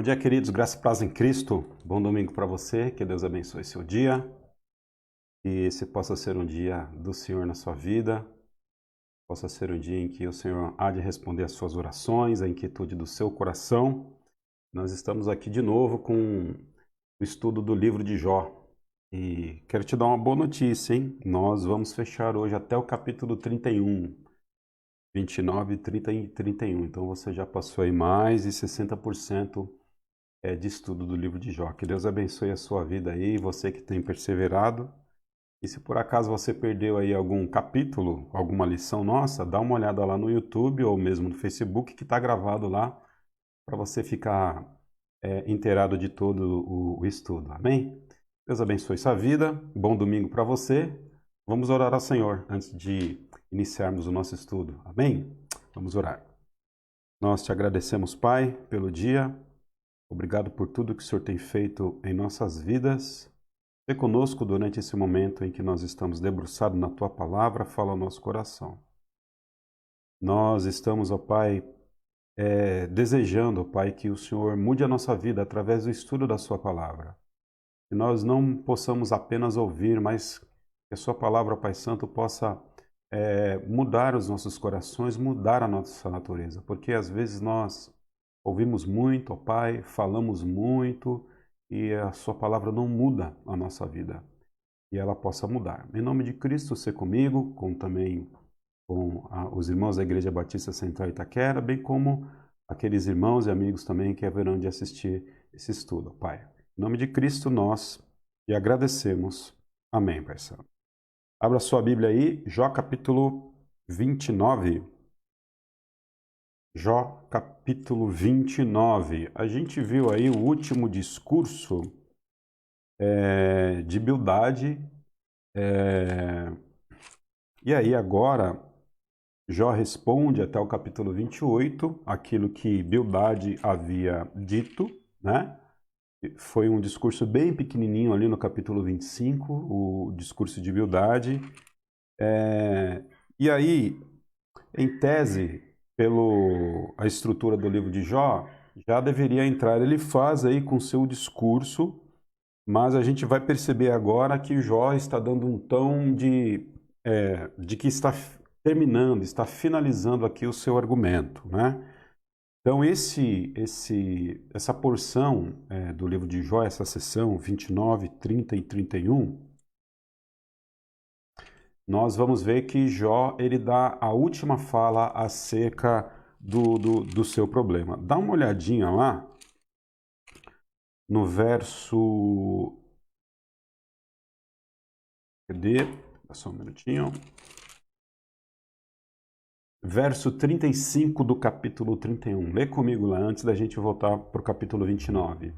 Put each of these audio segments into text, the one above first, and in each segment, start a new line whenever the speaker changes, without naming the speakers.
Bom dia, queridos. Graça e paz em Cristo. Bom domingo para você. Que Deus abençoe seu dia. Que esse possa ser um dia do Senhor na sua vida. Possa ser um dia em que o Senhor há de responder às suas orações, a inquietude do seu coração. Nós estamos aqui de novo com o estudo do livro de Jó. E quero te dar uma boa notícia, hein? Nós vamos fechar hoje até o capítulo 31. 29, 30 e 31. Então você já passou aí mais de 60% de estudo do livro de Jó. Que Deus abençoe a sua vida aí, você que tem perseverado. E se por acaso você perdeu aí algum capítulo, alguma lição nossa, dá uma olhada lá no YouTube ou mesmo no Facebook que está gravado lá para você ficar inteirado de todo o estudo. Amém? Deus abençoe sua vida. Bom domingo para você. Vamos orar ao Senhor antes de iniciarmos o nosso estudo. Amém? Vamos orar. Nós te agradecemos, Pai, pelo dia. Obrigado por tudo que o Senhor tem feito em nossas vidas. Vê conosco durante esse momento em que nós estamos debruçados na Tua Palavra, fala ao nosso coração. Nós estamos, ó Pai, desejando, ó Pai, que o Senhor mude a nossa vida através do estudo da Sua Palavra. Que nós não possamos apenas ouvir, mas que a Sua Palavra, ó Pai Santo, possa mudar os nossos corações, mudar a nossa natureza. Porque às vezes nós ouvimos muito, ó Pai, falamos muito e a Sua palavra não muda a nossa vida. E ela possa mudar. Em nome de Cristo, ser comigo, também com os irmãos da Igreja Batista Central Itaquera, bem como aqueles irmãos e amigos também que haverão de assistir esse estudo, Pai. Em nome de Cristo, nós te agradecemos. Amém, Pai Santo. Abra sua Bíblia aí, Jó capítulo 29. Jó capítulo 29. A gente viu aí o último discurso de Bildade. E aí agora Jó responde até o capítulo 28 aquilo que Bildade havia dito, né? Foi um discurso bem pequenininho ali no capítulo 25, o discurso de Bildade. E aí, em tese, a estrutura do livro de Jó, já deveria entrar. Ele faz aí com seu discurso, mas a gente vai perceber agora que Jó está dando um tom de que está terminando, está finalizando aqui o seu argumento, né? Então, essa porção do livro de Jó, essa seção 29, 30 e 31, nós vamos ver que Jó ele dá a última fala acerca do seu problema. Dá uma olhadinha lá no verso... Cadê? Só um minutinho. Verso 35 do capítulo 31. Lê comigo lá antes da gente voltar para o capítulo 29.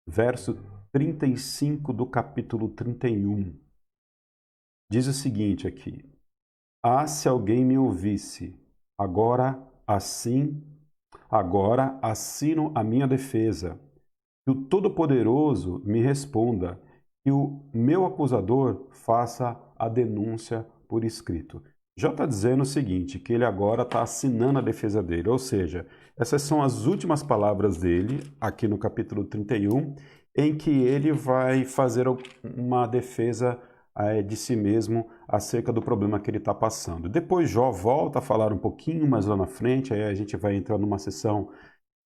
Verso 35 do capítulo 31. Diz o seguinte aqui: Ah, se alguém me ouvisse, agora assino a minha defesa. Que o Todo-Poderoso me responda, que o meu acusador faça a denúncia por escrito. Já está dizendo o seguinte, que ele agora está assinando a defesa dele, ou seja, essas são as últimas palavras dele, aqui no capítulo 31, em que ele vai fazer uma defesa de si mesmo acerca do problema que ele está passando. Depois Jó volta a falar um pouquinho mais lá na frente, aí a gente vai entrar numa sessão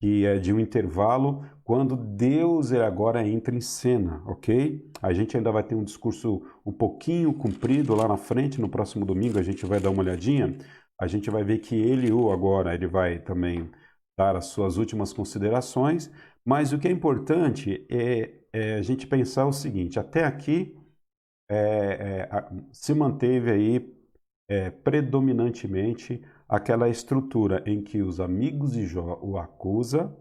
que é de um intervalo, quando Deus agora entra em cena, ok? A gente ainda vai ter um discurso um pouquinho comprido lá na frente, no próximo domingo a gente vai dar uma olhadinha, a gente vai ver que ele vai também dar as suas últimas considerações, mas o que é importante é a gente pensar o seguinte, até aqui se manteve aí predominantemente aquela estrutura em que os amigos de Jó o acusam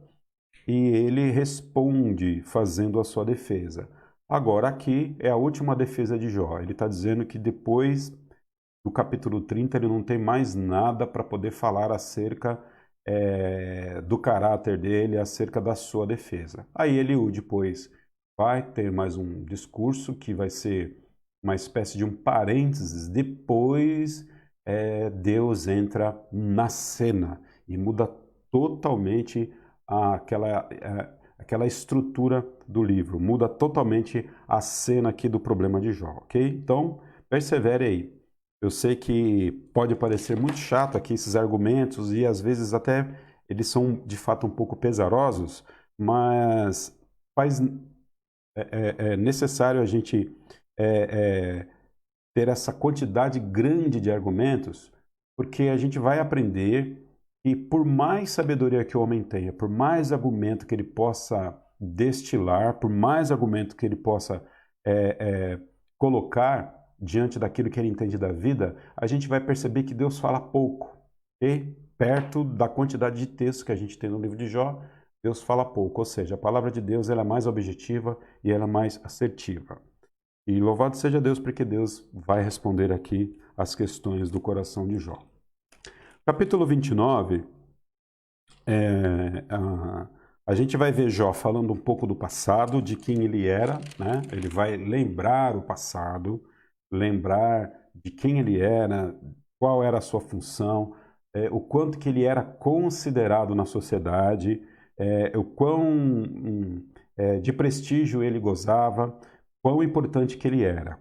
e ele responde fazendo a sua defesa. Agora aqui é a última defesa de Jó. Ele está dizendo que depois do capítulo 30 ele não tem mais nada para poder falar acerca do caráter dele, acerca da sua defesa. Aí ele depois vai ter mais um discurso que vai ser uma espécie de um parênteses. Depois Deus entra na cena e muda totalmente aquela estrutura do livro, muda totalmente a cena aqui do problema de Jó, ok? Então, persevere aí. Eu sei que pode parecer muito chato aqui esses argumentos e às vezes até eles são de fato um pouco pesarosos, mas é necessário a gente é, é, ter essa quantidade grande de argumentos, porque a gente vai aprender que por mais sabedoria que o homem tenha, por mais argumento que ele possa destilar, por mais argumento que ele possa é, é, colocar diante daquilo que ele entende da vida, a gente vai perceber que Deus fala pouco, ok? Perto da quantidade de textos que a gente tem no livro de Jó, Deus fala pouco, ou seja, a palavra de Deus ela é mais objetiva e ela é mais assertiva. E louvado seja Deus, porque Deus vai responder aqui as questões do coração de Jó. Capítulo 29, a gente vai ver Jó falando um pouco do passado, de quem ele era, né? Ele vai lembrar o passado, lembrar de quem ele era, qual era a sua função, o quanto que ele era considerado na sociedade, o quão de prestígio ele gozava, quão importante que ele era.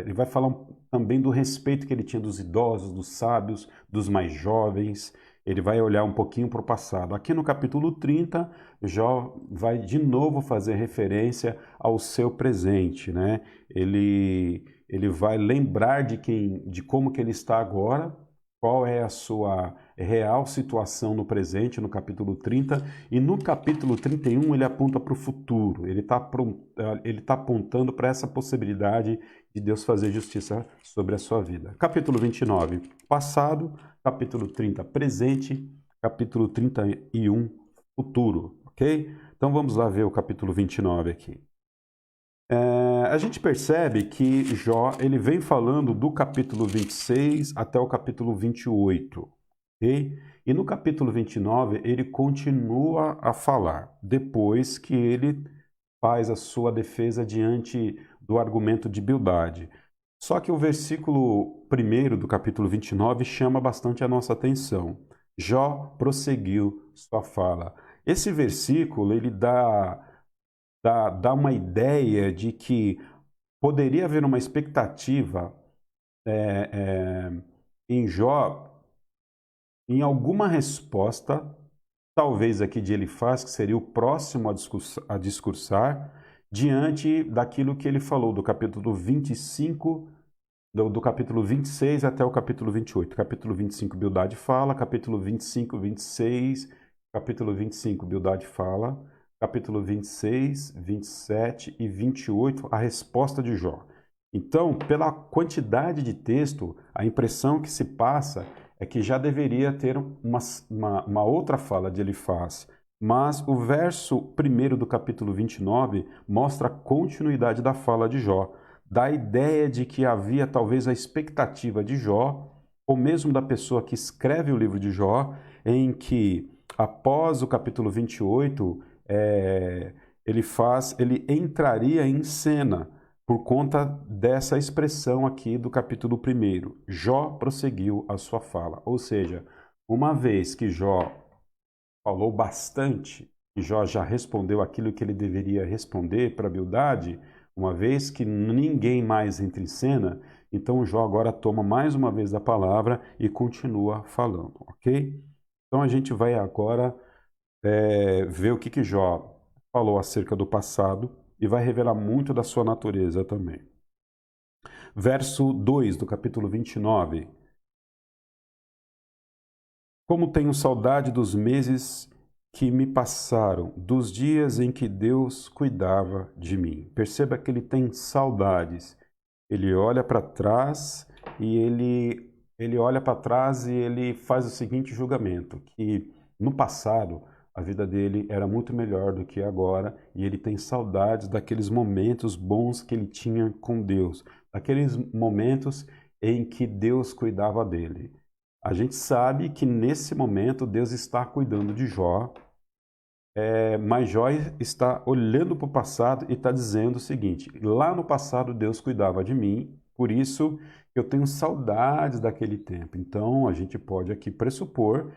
Ele vai falar também do respeito que ele tinha dos idosos, dos sábios, dos mais jovens. Ele vai olhar um pouquinho para o passado. Aqui no capítulo 30, Jó vai de novo fazer referência ao seu presente, né? Ele vai lembrar de como que ele está agora, qual é a sua real situação no presente, no capítulo 30, e no capítulo 31 ele aponta para o futuro, ele tá apontando para essa possibilidade de Deus fazer justiça sobre a sua vida. Capítulo 29, passado, capítulo 30, presente, capítulo 31, futuro, ok? Então vamos lá ver o capítulo 29 aqui. A gente percebe que Jó ele vem falando do capítulo 26 até o capítulo 28, ok? E no capítulo 29 ele continua a falar, depois que ele faz a sua defesa diante do argumento de Bildade. Só que o versículo 1 do capítulo 29 chama bastante a nossa atenção. Jó prosseguiu sua fala. Esse versículo ele dá uma ideia de que poderia haver uma expectativa em Jó, em alguma resposta, talvez aqui de Elifaz, que seria o próximo a discursar, diante daquilo que ele falou do capítulo 25, do capítulo 26 até o capítulo 28. Capítulo 25, Bildade fala, capítulo 25, 26, capítulo 25, Bildade fala, capítulo 26, 27 e 28, a resposta de Jó. Então, pela quantidade de texto, a impressão que se passa é que já deveria ter uma outra fala de Elifaz. Mas o verso 1 do capítulo 29 mostra a continuidade da fala de Jó. Dá a ideia de que havia talvez a expectativa de Jó, ou mesmo da pessoa que escreve o livro de Jó, em que após o capítulo 28, ele entraria em cena por conta dessa expressão aqui do capítulo 1. Jó prosseguiu a sua fala. Ou seja, uma vez que Jó falou bastante, e Jó já respondeu aquilo que ele deveria responder para Bildade, uma vez que ninguém mais entra em cena, então Jó agora toma mais uma vez a palavra e continua falando, ok? Então a gente vai agora ver o que Jó falou acerca do passado e vai revelar muito da sua natureza também. Verso 2 do capítulo 29. Como tenho saudade dos meses que me passaram, dos dias em que Deus cuidava de mim. Perceba que ele tem saudades. Ele olha para trás e ele olha para trás e ele faz o seguinte julgamento, que no passado a vida dele era muito melhor do que agora e ele tem saudades daqueles momentos bons que ele tinha com Deus, daqueles momentos em que Deus cuidava dele. A gente sabe que nesse momento Deus está cuidando de Jó, mas Jó está olhando para o passado e está dizendo o seguinte: lá no passado Deus cuidava de mim, por isso eu tenho saudades daquele tempo. Então a gente pode aqui pressupor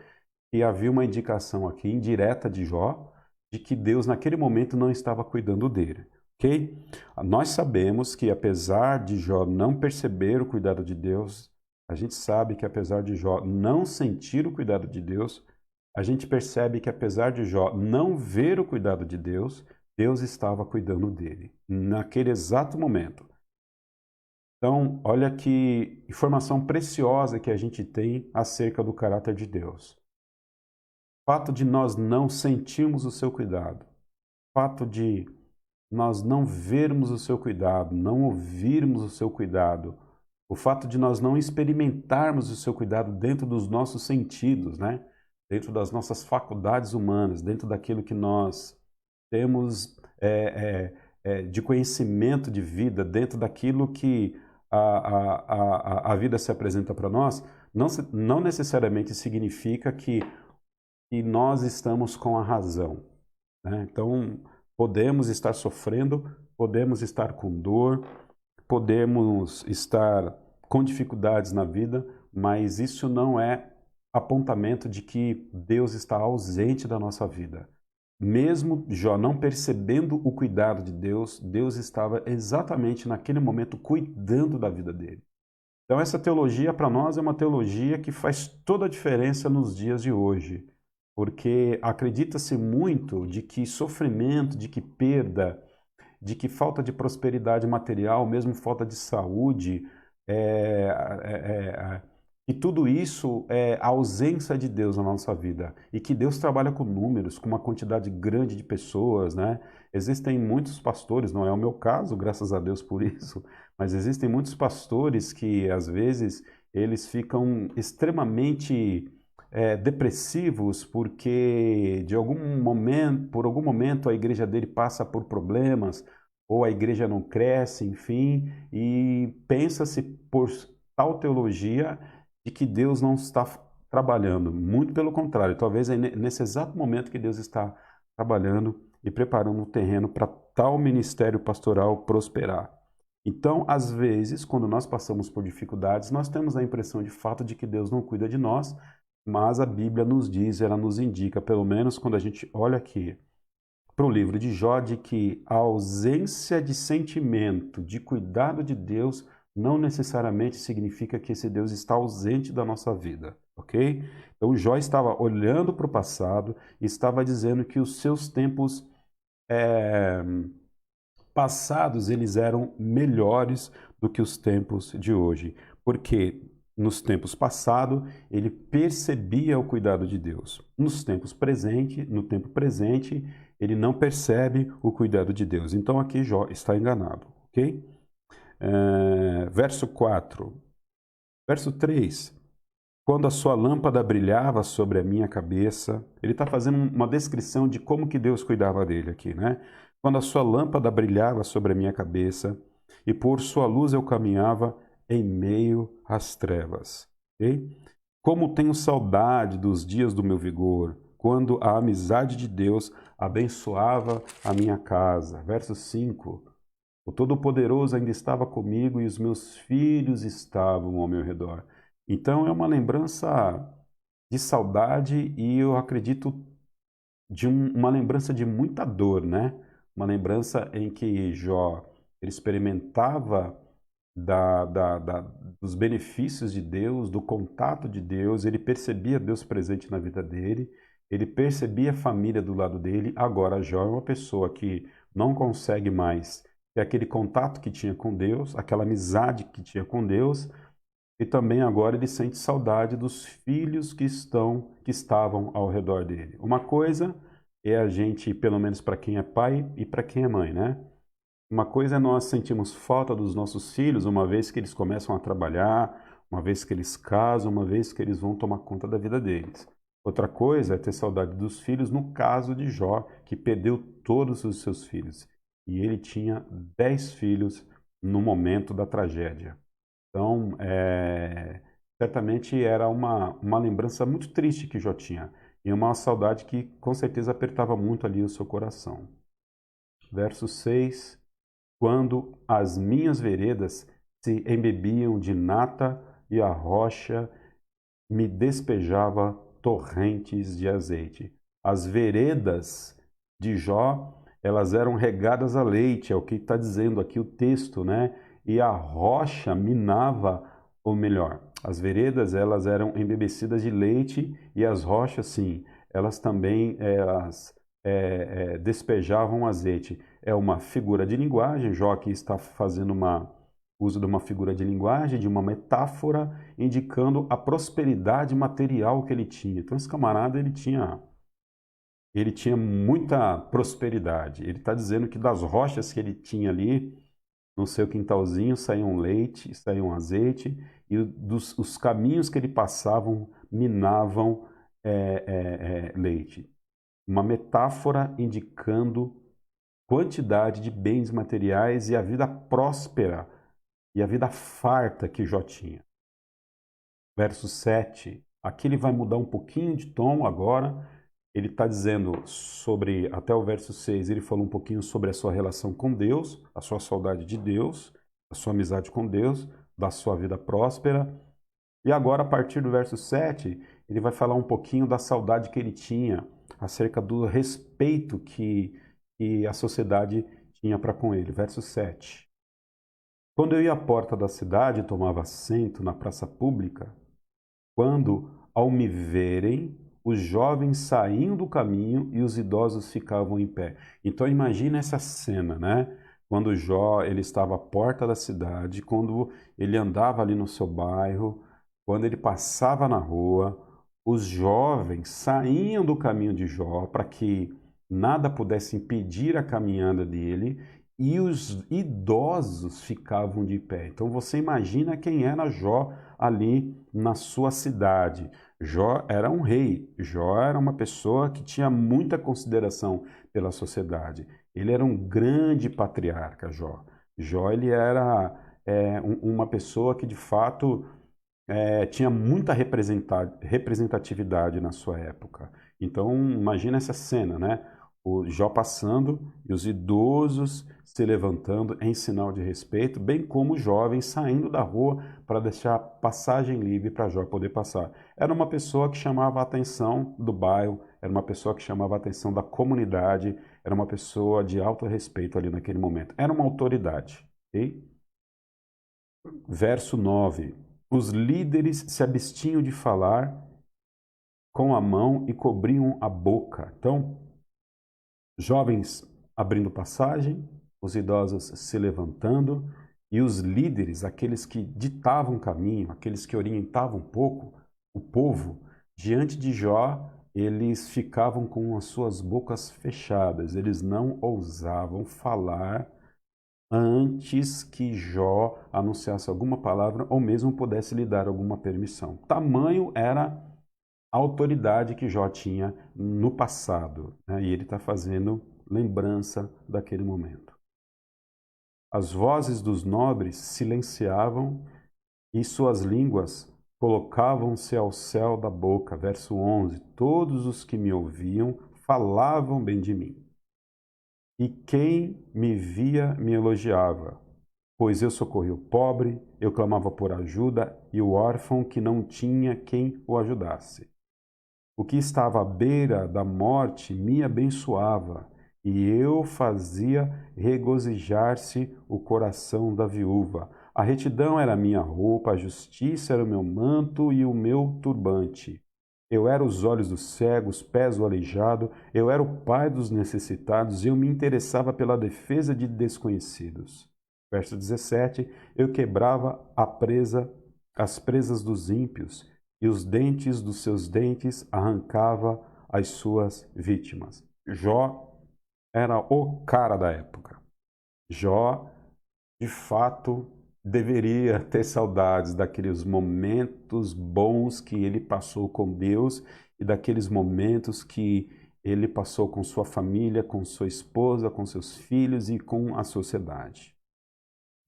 que havia uma indicação aqui indireta de Jó, de que Deus naquele momento não estava cuidando dele, ok? Nós sabemos que apesar de Jó não perceber o cuidado de Deus, a gente sabe que apesar de Jó não sentir o cuidado de Deus, a gente percebe que apesar de Jó não ver o cuidado de Deus, Deus estava cuidando dele naquele exato momento. Então, olha que informação preciosa que a gente tem acerca do caráter de Deus. O fato de nós não sentirmos o seu cuidado, o fato de nós não vermos o seu cuidado, não ouvirmos o seu cuidado, o fato de nós não experimentarmos o seu cuidado dentro dos nossos sentidos, né? Dentro das nossas faculdades humanas, dentro daquilo que nós temos de conhecimento de vida, dentro daquilo que a vida se apresenta para nós, não necessariamente significa que nós estamos com a razão, né? Então, podemos estar sofrendo, podemos estar com dor, podemos estar com dificuldades na vida, mas isso não é apontamento de que Deus está ausente da nossa vida. Mesmo Jó não percebendo o cuidado de Deus, Deus estava exatamente naquele momento cuidando da vida dele. Então essa teologia para nós é uma teologia que faz toda a diferença nos dias de hoje, porque acredita-se muito de que sofrimento, de que perda, de que falta de prosperidade material, mesmo falta de saúde, e tudo isso é a ausência de Deus na nossa vida. E que Deus trabalha com números, com uma quantidade grande de pessoas, né? Existem muitos pastores, não é o meu caso, graças a Deus por isso, mas existem muitos pastores que, às vezes, eles ficam extremamente depressivos porque, por algum momento, a igreja dele passa por problemas, ou a igreja não cresce, enfim, e pensa-se por tal teologia de que Deus não está trabalhando. Muito pelo contrário, talvez é nesse exato momento que Deus está trabalhando e preparando o terreno para tal ministério pastoral prosperar. Então, às vezes, quando nós passamos por dificuldades, nós temos a impressão de fato de que Deus não cuida de nós, mas a Bíblia nos diz, ela nos indica, pelo menos quando a gente olha aqui para o livro de Jó, de que a ausência de sentimento, de cuidado de Deus, não necessariamente significa que esse Deus está ausente da nossa vida, ok? Então Jó estava olhando para o passado e estava dizendo que os seus tempos passados eles eram melhores do que os tempos de hoje, porque nos tempos passados ele percebia o cuidado de Deus. No tempo presente, ele não percebe o cuidado de Deus. Então aqui Jó está enganado, ok? Verso 4. Verso 3. Quando a sua lâmpada brilhava sobre a minha cabeça, ele está fazendo uma descrição de como que Deus cuidava dele aqui, né? Quando a sua lâmpada brilhava sobre a minha cabeça, e por sua luz eu caminhava em meio às trevas. Okay? Como tenho saudade dos dias do meu vigor, quando a amizade de Deus abençoava a minha casa. Verso 5. O Todo-Poderoso ainda estava comigo e os meus filhos estavam ao meu redor. Então é uma lembrança de saudade e eu acredito de uma lembrança de muita dor, né? Uma lembrança em que Jó ele experimentava dos benefícios de Deus, do contato de Deus, ele percebia Deus presente na vida dele, ele percebia a família do lado dele. Agora Jó é uma pessoa que não consegue mais ter aquele contato que tinha com Deus, aquela amizade que tinha com Deus, e também agora ele sente saudade dos filhos que estavam ao redor dele. Uma coisa é a gente, pelo menos para quem é pai e para quem é mãe, né? Uma coisa é nós sentimos falta dos nossos filhos uma vez que eles começam a trabalhar, uma vez que eles casam, uma vez que eles vão tomar conta da vida deles. Outra coisa é ter saudade dos filhos, no caso de Jó, que perdeu todos os seus filhos. E ele tinha 10 filhos no momento da tragédia. Então, certamente era uma lembrança muito triste que Jó tinha. E uma saudade que com certeza apertava muito ali o seu coração. Verso 6. Quando as minhas veredas se embebiam de nata e a rocha me despejava torrentes de azeite. As veredas de Jó, elas eram regadas a leite, é o que está dizendo aqui o texto, né? E a rocha minava, ou melhor, as veredas elas eram embebecidas de leite e as rochas, sim, elas também despejavam azeite. É uma figura de linguagem, Jó aqui está fazendo uso de uma figura de linguagem, de uma metáfora, indicando a prosperidade material que ele tinha. Então esse camarada ele tinha muita prosperidade. Ele está dizendo que das rochas que ele tinha ali no seu quintalzinho saíam leite, saíam azeite, e os caminhos que ele passavam minavam leite. Uma metáfora indicando quantidade de bens materiais e a vida próspera e a vida farta que Jó tinha. Verso 7. Aqui ele vai mudar um pouquinho de tom agora. Ele está dizendo sobre, até o verso 6, ele falou um pouquinho sobre a sua relação com Deus, a sua saudade de Deus, a sua amizade com Deus, da sua vida próspera. E agora, a partir do verso 7, ele vai falar um pouquinho da saudade que ele tinha, acerca do respeito que a sociedade tinha para com ele. Verso 7. Quando eu ia à porta da cidade e tomava assento na praça pública, quando, ao me verem, os jovens saíam do caminho e os idosos ficavam em pé. Então imagina essa cena, né? Quando Jó ele estava à porta da cidade, quando ele andava ali no seu bairro, quando ele passava na rua, os jovens saíam do caminho de Jó para que nada pudesse impedir a caminhada dele e os idosos ficavam de pé. Então você imagina quem era Jó ali na sua cidade. Jó era um rei, Jó era uma pessoa que tinha muita consideração pela sociedade. Ele era um grande patriarca, Jó. Jó ele era uma pessoa que de fato tinha muita representatividade na sua época. Então, imagina essa cena, né? O Jó passando e os idosos se levantando em sinal de respeito, bem como os jovens saindo da rua para deixar passagem livre para Jó poder passar. Era uma pessoa que chamava a atenção do bairro, era uma pessoa que chamava a atenção da comunidade, era uma pessoa de alto respeito ali naquele momento. Era uma autoridade, ok? Verso 9. Os líderes se abstinham de falar com a mão e cobriam a boca. Então, jovens abrindo passagem, os idosos se levantando e os líderes, aqueles que ditavam o caminho, aqueles que orientavam um pouco o povo, diante de Jó, eles ficavam com as suas bocas fechadas, eles não ousavam falar antes que Jó anunciasse alguma palavra ou mesmo pudesse lhe dar alguma permissão. Tamanho era a autoridade que Jó tinha no passado, né? E ele está fazendo lembrança daquele momento. As vozes dos nobres silenciavam e suas línguas colocavam-se ao céu da boca. Verso 11. Todos os que me ouviam falavam bem de mim. E quem me via me elogiava, pois eu socorri o pobre, eu clamava por ajuda e o órfão que não tinha quem o ajudasse. O que estava à beira da morte me abençoava, e eu fazia regozijar-se o coração da viúva. A retidão era a minha roupa, a justiça era o meu manto e o meu turbante. Eu era os olhos dos cegos, pés do aleijado, eu era o pai dos necessitados, e eu me interessava pela defesa de desconhecidos. Verso 17, eu quebrava as presas dos ímpios, e os dentes dos seus dentes arrancava as suas vítimas. Jó era o cara da época. Jó, de fato, deveria ter saudades daqueles momentos bons que ele passou com Deus e daqueles momentos que ele passou com sua família, com sua esposa, com seus filhos e com a sociedade.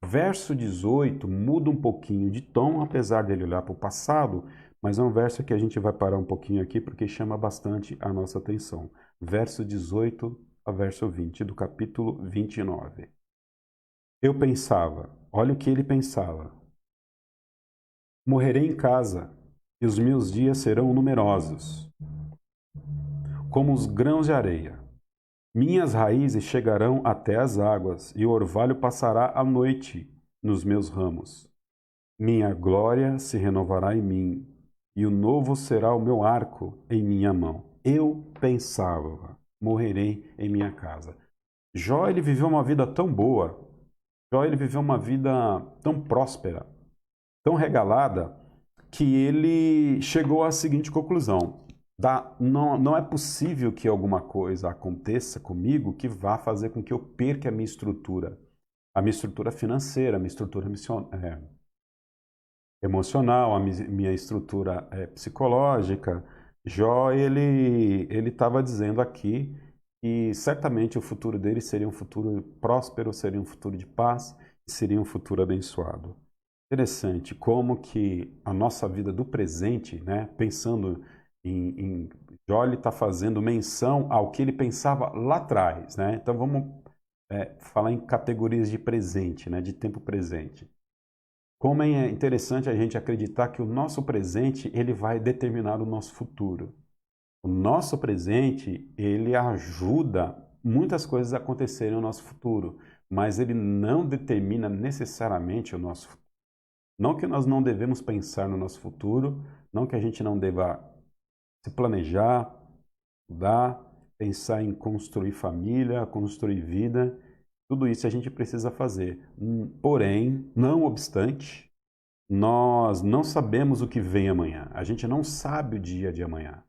Verso 18 muda um pouquinho de tom, apesar dele olhar para o passado, mas é um verso que a gente vai parar um pouquinho aqui porque chama bastante a nossa atenção. Verso 18 a verso 20 do capítulo 29. Eu pensava, olha o que ele pensava: morrerei em casa, e os meus dias serão numerosos, como os grãos de areia. Minhas raízes chegarão até as águas, e o orvalho passará a noite nos meus ramos. Minha glória se renovará em mim, e o novo será o meu arco em minha mão. Eu pensava, morrerei em minha casa. Jó, ele viveu uma vida tão boa, Jó, ele viveu uma vida tão próspera, tão regalada, que ele chegou à seguinte conclusão: não é possível que alguma coisa aconteça comigo que vá fazer com que eu perca a minha estrutura financeira, a minha estrutura emocional, minha estrutura psicológica. Jó, ele estava dizendo aqui que certamente o futuro dele seria um futuro próspero, seria um futuro de paz, seria um futuro abençoado. Interessante como que a nossa vida do presente, né, pensando em Jó, ele está fazendo menção ao que ele pensava lá atrás, né? Então vamos falar em categorias de presente, né, de tempo presente. Como é interessante a gente acreditar que o nosso presente ele vai determinar o nosso futuro. O nosso presente ele ajuda muitas coisas a acontecerem no nosso futuro, mas ele não determina necessariamente o nosso futuro. Não que nós não devemos pensar no nosso futuro, não que a gente não deva se planejar, estudar, pensar em construir família, construir vida. Tudo isso a gente precisa fazer. Porém, não obstante, nós não sabemos o que vem amanhã. A gente não sabe o dia de amanhã.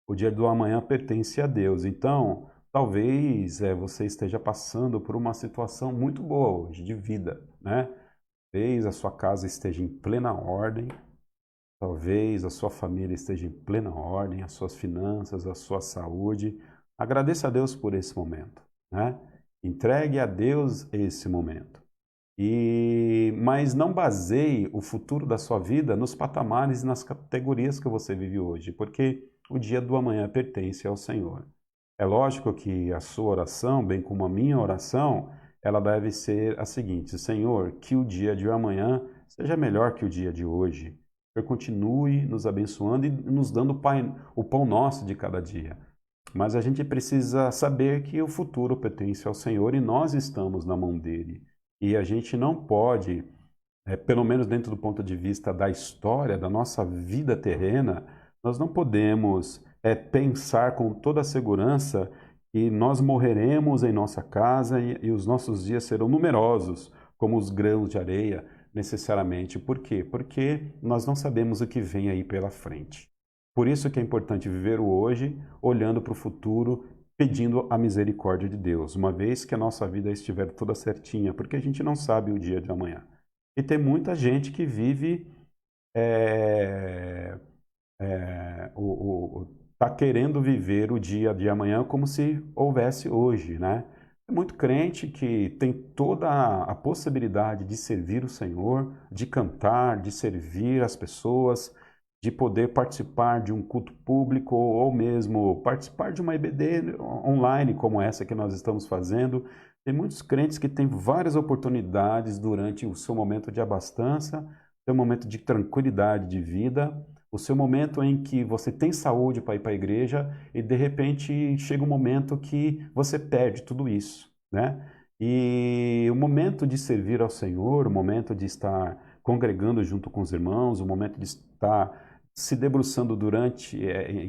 O dia do amanhã pertence a Deus. Então, talvez você esteja passando por uma situação muito boa hoje de vida, né? Talvez a sua casa esteja em plena ordem, talvez a sua família esteja em plena ordem, as suas finanças, a sua saúde. Agradeça a Deus por esse momento, né? Entregue a Deus esse momento. Mas não baseie o futuro da sua vida nos patamares e nas categorias que você vive hoje, porque o dia do amanhã pertence ao Senhor. É lógico que a sua oração, bem como a minha oração, ela deve ser a seguinte: Senhor, que o dia de amanhã seja melhor que o dia de hoje. Que continue nos abençoando e nos dando o pão nosso de cada dia. Mas a gente precisa saber que o futuro pertence ao Senhor e nós estamos na mão dele. E a gente não pode, pelo menos dentro do ponto de vista da história, da nossa vida terrena, nós não podemos pensar com toda a segurança que nós morreremos em nossa casa e os nossos dias serão numerosos, como os grãos de areia, necessariamente. Por quê? Porque nós não sabemos o que vem aí pela frente. Por isso que é importante viver o hoje, olhando para o futuro, pedindo a misericórdia de Deus, uma vez que a nossa vida estiver toda certinha, porque a gente não sabe o dia de amanhã. E tem muita gente que vive tá querendo viver o dia de amanhã como se houvesse hoje, né? É muito crente que tem toda a possibilidade de servir o Senhor, de cantar, de servir as pessoas, de poder participar de um culto público ou mesmo participar de uma EBD online como essa que nós estamos fazendo. Tem muitos crentes que têm várias oportunidades durante o seu momento de abastança, seu momento de tranquilidade de vida, o seu momento em que você tem saúde para ir para a igreja e de repente chega um momento que você perde tudo isso, né? E o momento de servir ao Senhor, o momento de estar congregando junto com os irmãos, o momento de estar se debruçando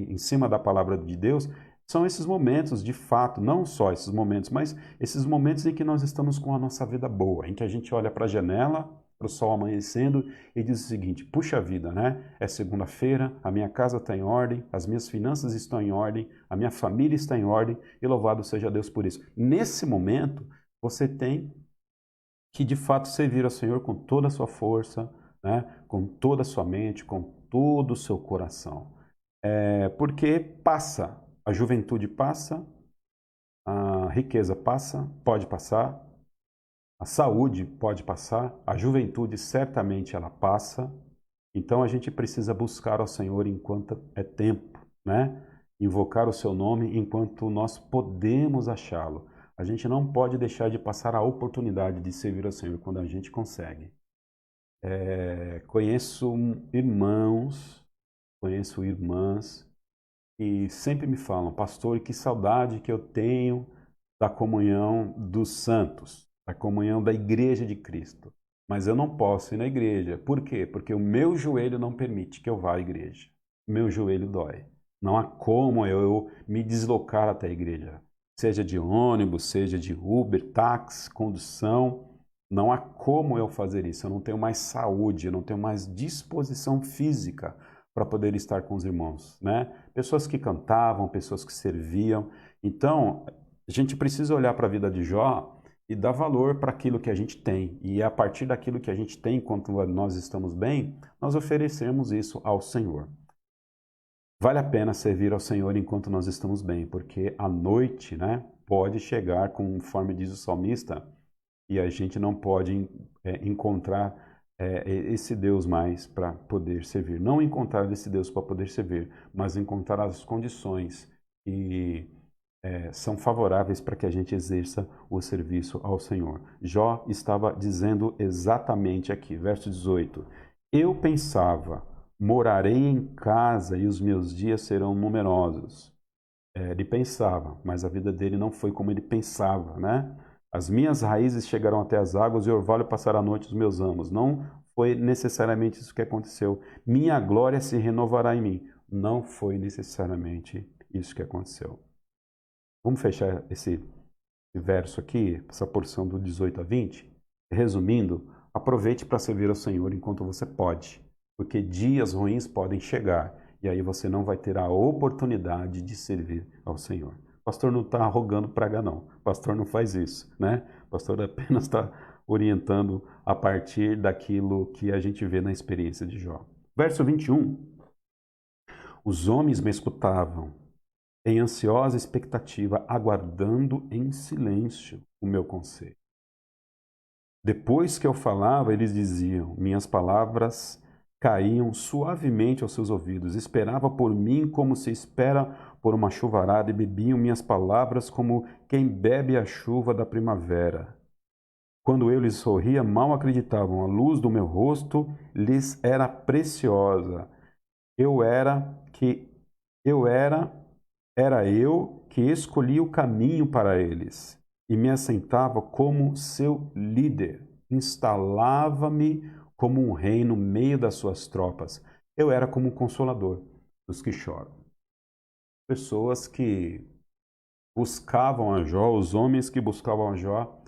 em cima da palavra de Deus, são esses momentos, de fato, não só esses momentos, mas esses momentos em que nós estamos com a nossa vida boa, em que a gente olha para a janela, para o sol amanhecendo e diz o seguinte: puxa vida, né? É segunda-feira, a minha casa está em ordem, as minhas finanças estão em ordem, a minha família está em ordem e louvado seja Deus por isso. Nesse momento, você tem que de fato servir ao Senhor com toda a sua força, né? Com toda a sua mente, com todo o seu coração. Porque passa, a juventude passa, a riqueza passa, pode passar, a saúde pode passar, a juventude certamente ela passa. Então a gente precisa buscar ao Senhor enquanto é tempo, né? Invocar o seu nome enquanto nós podemos achá-lo. A gente não pode deixar de passar a oportunidade de servir ao Senhor quando a gente consegue. Conheço irmãos, conheço irmãs que sempre me falam: pastor, que saudade que eu tenho da comunhão dos santos, da comunhão da igreja de Cristo. Mas eu não posso ir na igreja. Por quê? Porque o meu joelho não permite que eu vá à igreja. Meu joelho dói. Não há como eu me deslocar até a igreja. Seja de ônibus, seja de Uber, táxi, condução. Não há como eu fazer isso. Eu não tenho mais saúde, eu não tenho mais disposição física para poder estar com os irmãos, né? Pessoas que cantavam, pessoas que serviam. Então, a gente precisa olhar para a vida de Jó e dar valor para aquilo que a gente tem. E é a partir daquilo que a gente tem, enquanto nós estamos bem, nós oferecemos isso ao Senhor. Vale a pena servir ao Senhor enquanto nós estamos bem, porque a noite, né, pode chegar, conforme diz o salmista, e a gente não pode encontrar esse Deus mais para poder servir. Não encontrar esse Deus para poder servir, mas encontrar as condições que são favoráveis para que a gente exerça o serviço ao Senhor. Jó estava dizendo exatamente aqui, verso 18: Eu pensava, morarei em casa e os meus dias serão numerosos. Ele pensava, mas a vida dele não foi como ele pensava, né? As minhas raízes chegarão até as águas e o orvalho passará a noite os meus amos. Não foi necessariamente isso que aconteceu. Minha glória se renovará em mim. Não foi necessariamente isso que aconteceu. Vamos fechar esse verso aqui, essa porção do 18 a 20? Resumindo, aproveite para servir ao Senhor enquanto você pode, porque dias ruins podem chegar e aí você não vai ter a oportunidade de servir ao Senhor. O pastor não está rogando praga, não. O pastor não faz isso, né? O pastor apenas está orientando a partir daquilo que a gente vê na experiência de Jó. Verso 21. Os homens me escutavam em ansiosa expectativa, aguardando em silêncio o meu conselho. Depois que eu falava, eles diziam, minhas palavras caíam suavemente aos seus ouvidos. Esperava por mim como se espera por uma chuvarada e bebiam minhas palavras como quem bebe a chuva da primavera. Quando eu lhes sorria, mal acreditavam. A luz do meu rosto lhes era preciosa. Era eu que escolhi o caminho para eles e me assentava como seu líder. Instalava-me como um rei no meio das suas tropas. Eu era como um consolador dos que choram. Pessoas que buscavam a Jó, os homens que buscavam a Jó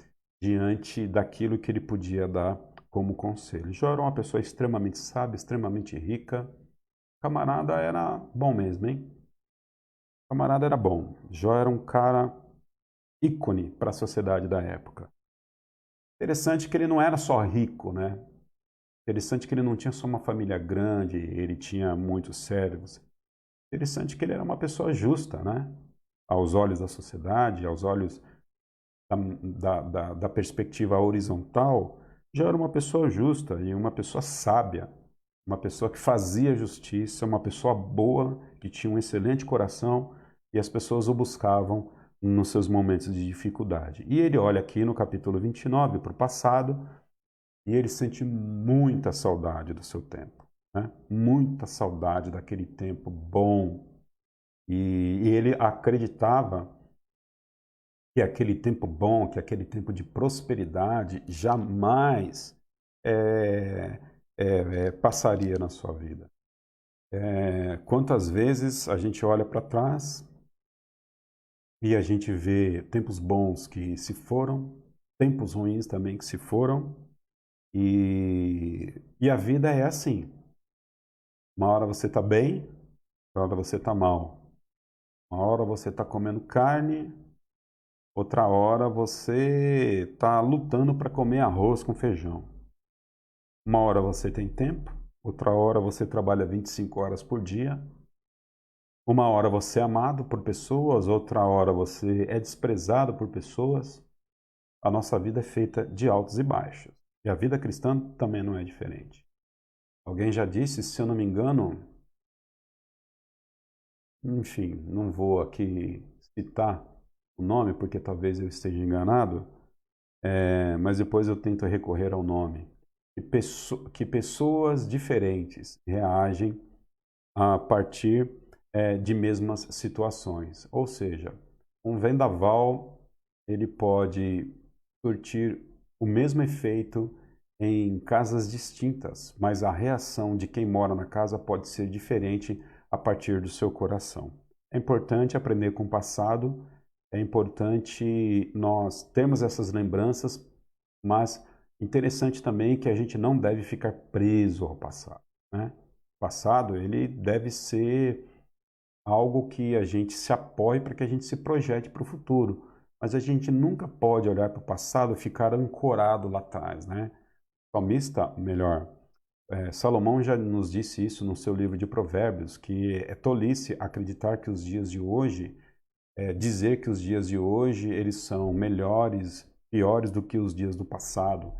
diante daquilo que ele podia dar como conselho. Jó era uma pessoa extremamente sábia, extremamente rica. O camarada era bom mesmo, hein? O camarada era bom. Jó era um cara ícone para a sociedade da época. Interessante que ele não era só rico, né? Interessante que ele não tinha só uma família grande, ele tinha muitos servos. Interessante que ele era uma pessoa justa, né? Aos olhos da sociedade, aos olhos da perspectiva horizontal, já era uma pessoa justa e uma pessoa sábia, uma pessoa que fazia justiça, uma pessoa boa, que tinha um excelente coração e as pessoas o buscavam nos seus momentos de dificuldade. E ele olha aqui no capítulo 29 para o passado e ele sente muita saudade do seu tempo, né? Muita saudade daquele tempo bom. E ele acreditava que aquele tempo bom, que aquele tempo de prosperidade jamais passaria na sua vida. Quantas vezes a gente olha para trás e a gente vê tempos bons que se foram, tempos ruins também que se foram, e a vida é assim. Uma hora você está bem, outra hora você está mal. Uma hora você está comendo carne, outra hora você está lutando para comer arroz com feijão. Uma hora você tem tempo, outra hora você trabalha 25 horas por dia. Uma hora você é amado por pessoas, outra hora você é desprezado por pessoas. A nossa vida é feita de altos e baixos. E a vida cristã também não é diferente. Alguém já disse, se eu não me engano, enfim, não vou aqui citar o nome porque talvez eu esteja enganado, mas depois eu tento recorrer ao nome. Que pessoas diferentes reagem a partir de mesmas situações. Ou seja, um vendaval ele pode surtir o mesmo efeito em casas distintas, mas a reação de quem mora na casa pode ser diferente a partir do seu coração. É importante aprender com o passado, é importante nós termos essas lembranças, mas interessante também que a gente não deve ficar preso ao passado, né? O passado, ele deve ser algo que a gente se apoie para que a gente se projete para o futuro. Mas a gente nunca pode olhar para o passado e ficar ancorado lá atrás, né? O salmista, melhor, Salomão já nos disse isso no seu livro de Provérbios, que é tolice acreditar que os dias de hoje, dizer que os dias de hoje eles são melhores, piores do que os dias do passado.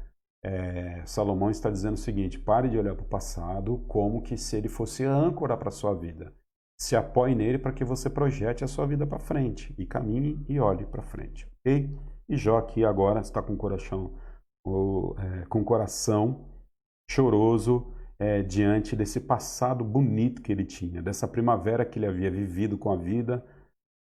Salomão está dizendo o seguinte: pare de olhar para o passado como que se ele fosse âncora para a sua vida. Se apoie nele para que você projete a sua vida para frente e caminhe e olhe para frente, ok? E Jó aqui agora está com o coração choroso diante desse passado bonito que ele tinha, dessa primavera que ele havia vivido com a vida,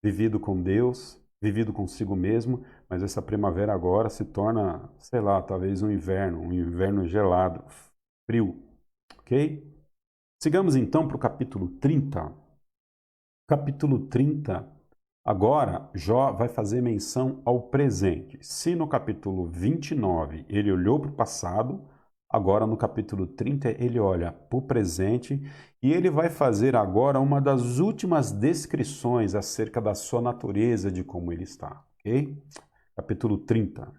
vivido com Deus, vivido consigo mesmo, mas essa primavera agora se torna, sei lá, talvez um inverno gelado, frio, ok? Sigamos então para o capítulo 30. Capítulo 30, agora Jó vai fazer menção ao presente. Se no capítulo 29 ele olhou para o passado, agora no capítulo 30 ele olha para o presente e ele vai fazer agora uma das últimas descrições acerca da sua natureza, de como ele está, ok? Capítulo 30.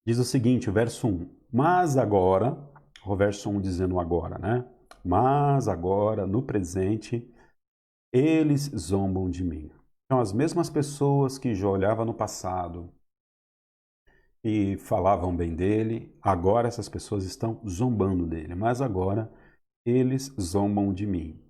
Diz o seguinte, o verso 1. Mas agora, o verso 1 dizendo agora, né? Mas agora, no presente, eles zombam de mim. Então, as mesmas pessoas que Jó olhava no passado e falavam bem dele, agora essas pessoas estão zombando dele. Mas agora, eles zombam de mim.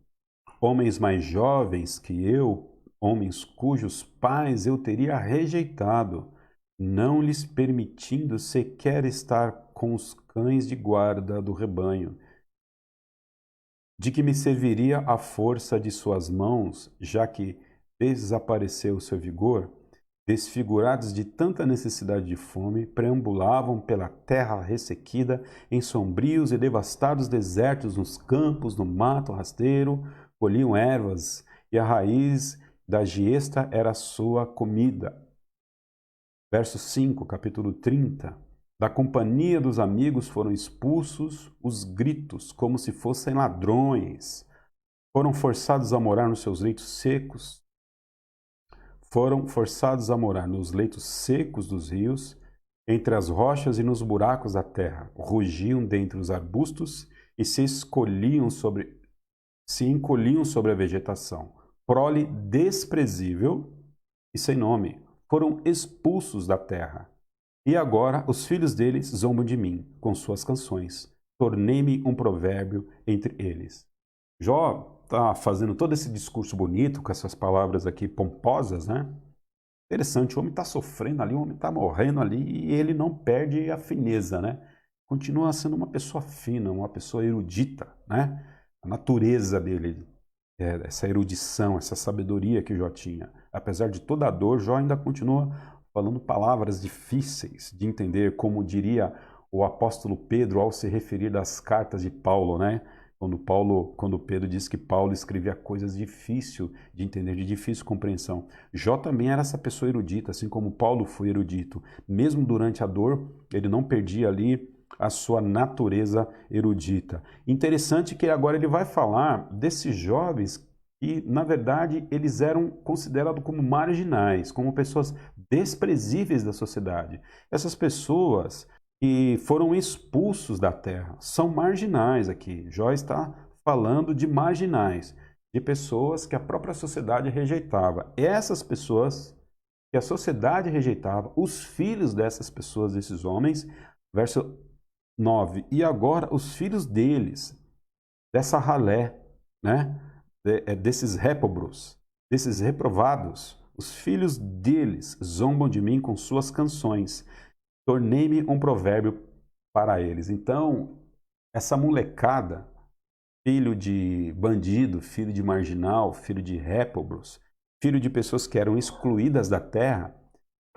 Homens mais jovens que eu, homens cujos pais eu teria rejeitado, não lhes permitindo sequer estar com os cães de guarda do rebanho. De que me serviria a força de suas mãos, já que desapareceu o seu vigor? Desfigurados de tanta necessidade de fome, preambulavam pela terra ressequida, em sombrios e devastados desertos, nos campos, no mato rasteiro, colhiam ervas, e a raiz da giesta era a sua comida. Verso 5, capítulo 30. Da companhia dos amigos foram expulsos os gritos, como se fossem ladrões. Foram forçados a morar nos seus leitos secos. Foram forçados a morar nos leitos secos dos rios, entre as rochas e nos buracos da terra. Rugiam dentre os arbustos e se encolhiam sobre a vegetação. Prole desprezível e sem nome. Foram expulsos da terra. E agora os filhos deles zombam de mim, com suas canções. Tornei-me um provérbio entre eles. Jó está fazendo todo esse discurso bonito, com essas palavras aqui pomposas, né? Interessante, o homem está sofrendo ali, o homem está morrendo ali, e ele não perde a fineza, né? Continua sendo uma pessoa fina, uma pessoa erudita, né? A natureza dele, essa erudição, essa sabedoria que Jó tinha. Apesar de toda a dor, Jó ainda continua falando palavras difíceis de entender, como diria o apóstolo Pedro ao se referir das cartas de Paulo, né? Quando Pedro diz que Paulo escrevia coisas difíceis de entender, de difícil compreensão. Jó também era essa pessoa erudita, assim como Paulo foi erudito. Mesmo durante a dor, ele não perdia ali a sua natureza erudita. Interessante que agora ele vai falar desses jovens que, na verdade, eles eram considerados como marginais, como pessoas desprezíveis da sociedade. Essas pessoas que foram expulsos da terra são marginais aqui. Jó está falando de marginais, de pessoas que a própria sociedade rejeitava. Essas pessoas que a sociedade rejeitava, os filhos dessas pessoas, desses homens, verso 9, e agora os filhos deles, dessa ralé, né? Desses réprobos, desses reprovados, os filhos deles zombam de mim com suas canções. Tornei-me um provérbio para eles. Então, essa molecada filho de bandido, filho de marginal, filho de réprobos, filho de pessoas que eram excluídas da terra,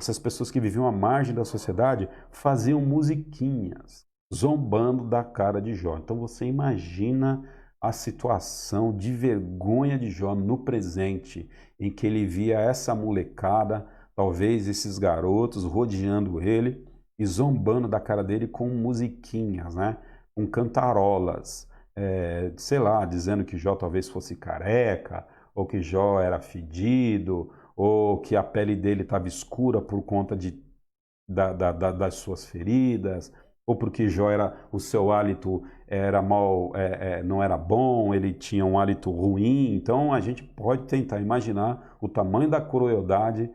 essas pessoas que viviam à margem da sociedade, faziam musiquinhas, zombando da cara de Jó. Então você imagina a situação de vergonha de Jó no presente, em que ele via essa molecada, talvez esses garotos rodeando ele e zombando da cara dele com musiquinhas, né? Com cantarolas, sei lá, dizendo que Jó talvez fosse careca, ou que Jó era fedido, ou que a pele dele estava escura por conta das suas feridas, ou porque Jó o seu hálito era mal, não era bom, ele tinha um hálito ruim. Então a gente pode tentar imaginar o tamanho da crueldade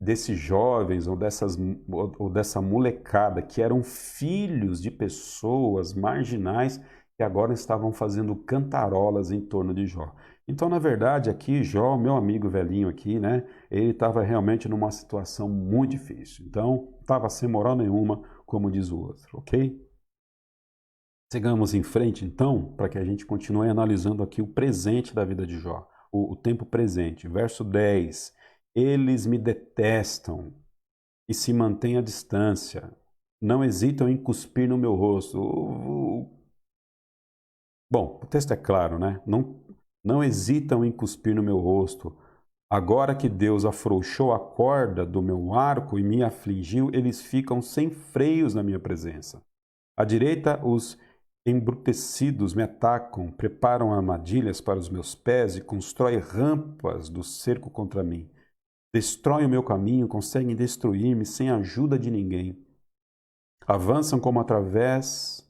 desses jovens ou dessa molecada que eram filhos de pessoas marginais que agora estavam fazendo cantarolas em torno de Jó. Então, na verdade, aqui Jó, meu amigo velhinho aqui, né, ele estava realmente numa situação muito difícil. Então, estava sem moral nenhuma, como diz o outro, ok? Sigamos em frente, então, para que a gente continue analisando aqui o presente da vida de Jó, o tempo presente. Verso 10. Eles me detestam e se mantêm à distância. Não hesitam em cuspir no meu rosto. Bom, o texto é claro, né? Não hesitam em cuspir no meu rosto. Agora que Deus afrouxou a corda do meu arco e me afligiu, eles ficam sem freios na minha presença. À direita, os embrutecidos me atacam, preparam armadilhas para os meus pés e constroem rampas do cerco contra mim. Destroem o meu caminho, conseguem destruir-me sem a ajuda de ninguém. Avançam como através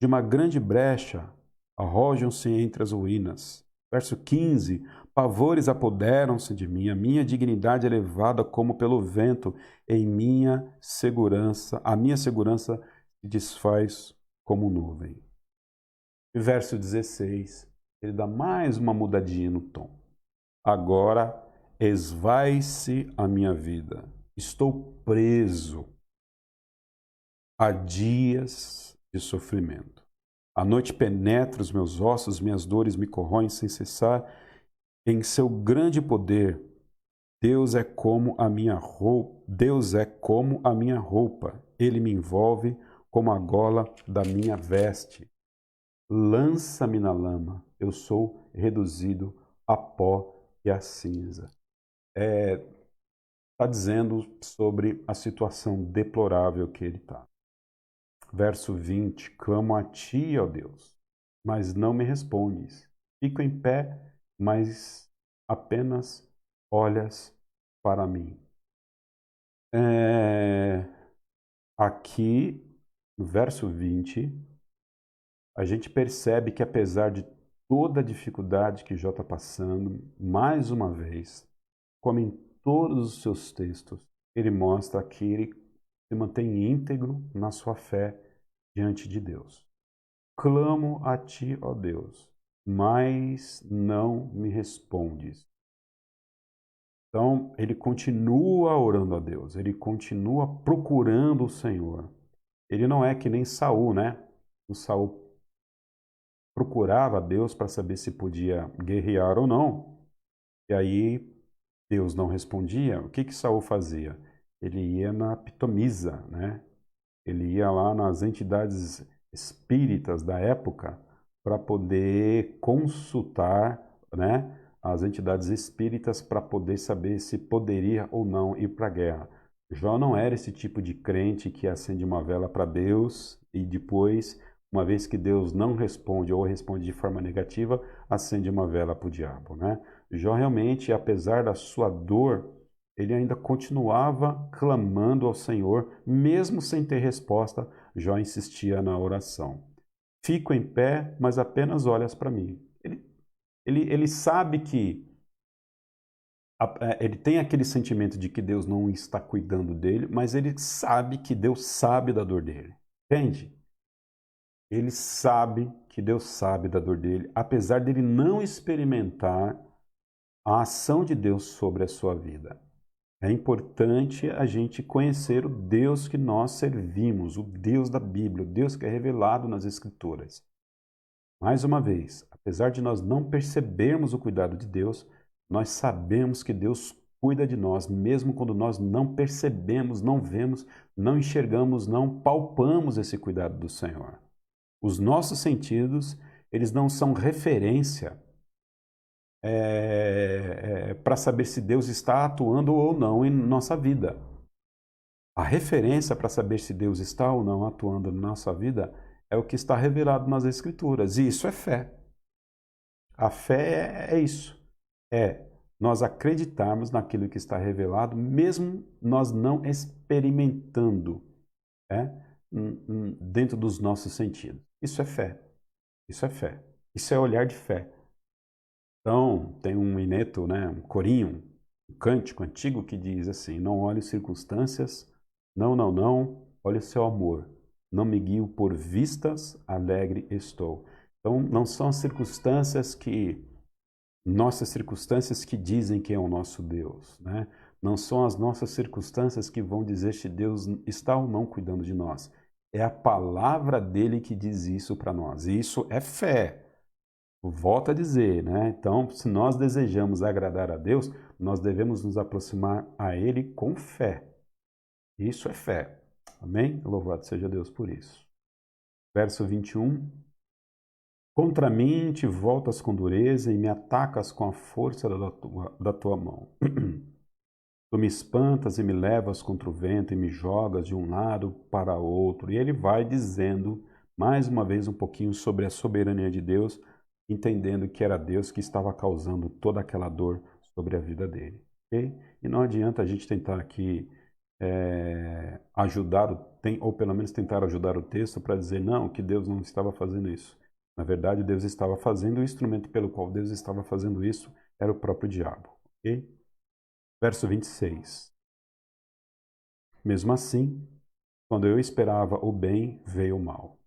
de uma grande brecha, arrojam-se entre as ruínas. Verso 15. Pavores apoderam-se de mim, a minha dignidade é levada como pelo vento, a minha segurança se desfaz como nuvem. E verso 16, ele dá mais uma mudadinha no tom. Agora esvai-se a minha vida, estou preso há dias de sofrimento. A noite penetra os meus ossos, minhas dores me corroem sem cessar. Em seu grande poder, Deus é como a minha roupa. Ele me envolve como a gola da minha veste. Lança-me na lama, eu sou reduzido a pó e a cinza. Está dizendo sobre a situação deplorável que ele está. Verso 20, clamo a ti, ó Deus, mas não me respondes. Fico em pé, mas apenas olhas para mim. Aqui, no verso 20, a gente percebe que apesar de toda a dificuldade que Jó está passando, mais uma vez, como em todos os seus textos, ele mostra que ele se mantém íntegro na sua fé diante de Deus. Clamo a ti, ó Deus, mas não me respondes. Então, ele continua orando a Deus, ele continua procurando o Senhor. Ele não é que nem Saul, né? O Saul procurava Deus para saber se podia guerrear ou não. E aí Deus não respondia. O que Saul fazia? Ele ia na pitomisa, né? Ele ia lá nas entidades espíritas da época para poder consultar, né, as entidades espíritas para poder saber se poderia ou não ir para a guerra. Jó não era esse tipo de crente que acende uma vela para Deus e depois, uma vez que Deus não responde ou responde de forma negativa, acende uma vela para o diabo, né? Jó realmente, apesar da sua dor, ele ainda continuava clamando ao Senhor, mesmo sem ter resposta. Jó insistia na oração. Fico em pé, mas apenas olhas para mim. Ele sabe que ele tem aquele sentimento de que Deus não está cuidando dele, mas ele sabe que Deus sabe da dor dele. Entende? Ele sabe que Deus sabe da dor dele, apesar dele não experimentar a ação de Deus sobre a sua vida. É importante a gente conhecer o Deus que nós servimos, o Deus da Bíblia, o Deus que é revelado nas Escrituras. Mais uma vez, apesar de nós não percebermos o cuidado de Deus, nós sabemos que Deus cuida de nós, mesmo quando nós não percebemos, não vemos, não enxergamos, não palpamos esse cuidado do Senhor. Os nossos sentidos, eles não são referência para saber se Deus está atuando ou não em nossa vida. A referência para saber se Deus está ou não atuando na nossa vida é o que está revelado nas Escrituras. E isso é fé. A fé é isso. É nós acreditarmos naquilo que está revelado, mesmo nós não experimentando, dentro dos nossos sentidos. Isso é fé. Isso é fé. Isso é olhar de fé. Então, tem um ineto, um corinho, um cântico antigo que diz assim: não olhe circunstâncias, não, olhe o seu amor. Não me guio por vistas, alegre estou. Então, não são as nossas circunstâncias que dizem quem é o nosso Deus, né? Não são as nossas circunstâncias que vão dizer se Deus está ou não cuidando de nós. É a palavra dele que diz isso para nós. E isso é fé. Volto a dizer, né? Então, se nós desejamos agradar a Deus, nós devemos nos aproximar a Ele com fé. Isso é fé. Amém? Louvado seja Deus por isso. Verso 21. Contra mim te voltas com dureza e me atacas com a força da tua mão. Tu me espantas e me levas contra o vento e me jogas de um lado para outro. E ele vai dizendo, mais uma vez, um pouquinho sobre a soberania de Deus, entendendo que era Deus que estava causando toda aquela dor sobre a vida dele. Okay? E não adianta a gente tentar aqui ajudar, ou pelo menos tentar ajudar o texto para dizer não, que Deus não estava fazendo isso. Na verdade, Deus estava fazendo, o instrumento pelo qual Deus estava fazendo isso era o próprio diabo. Okay? Verso 26. Mesmo assim, quando eu esperava o bem, veio o mal.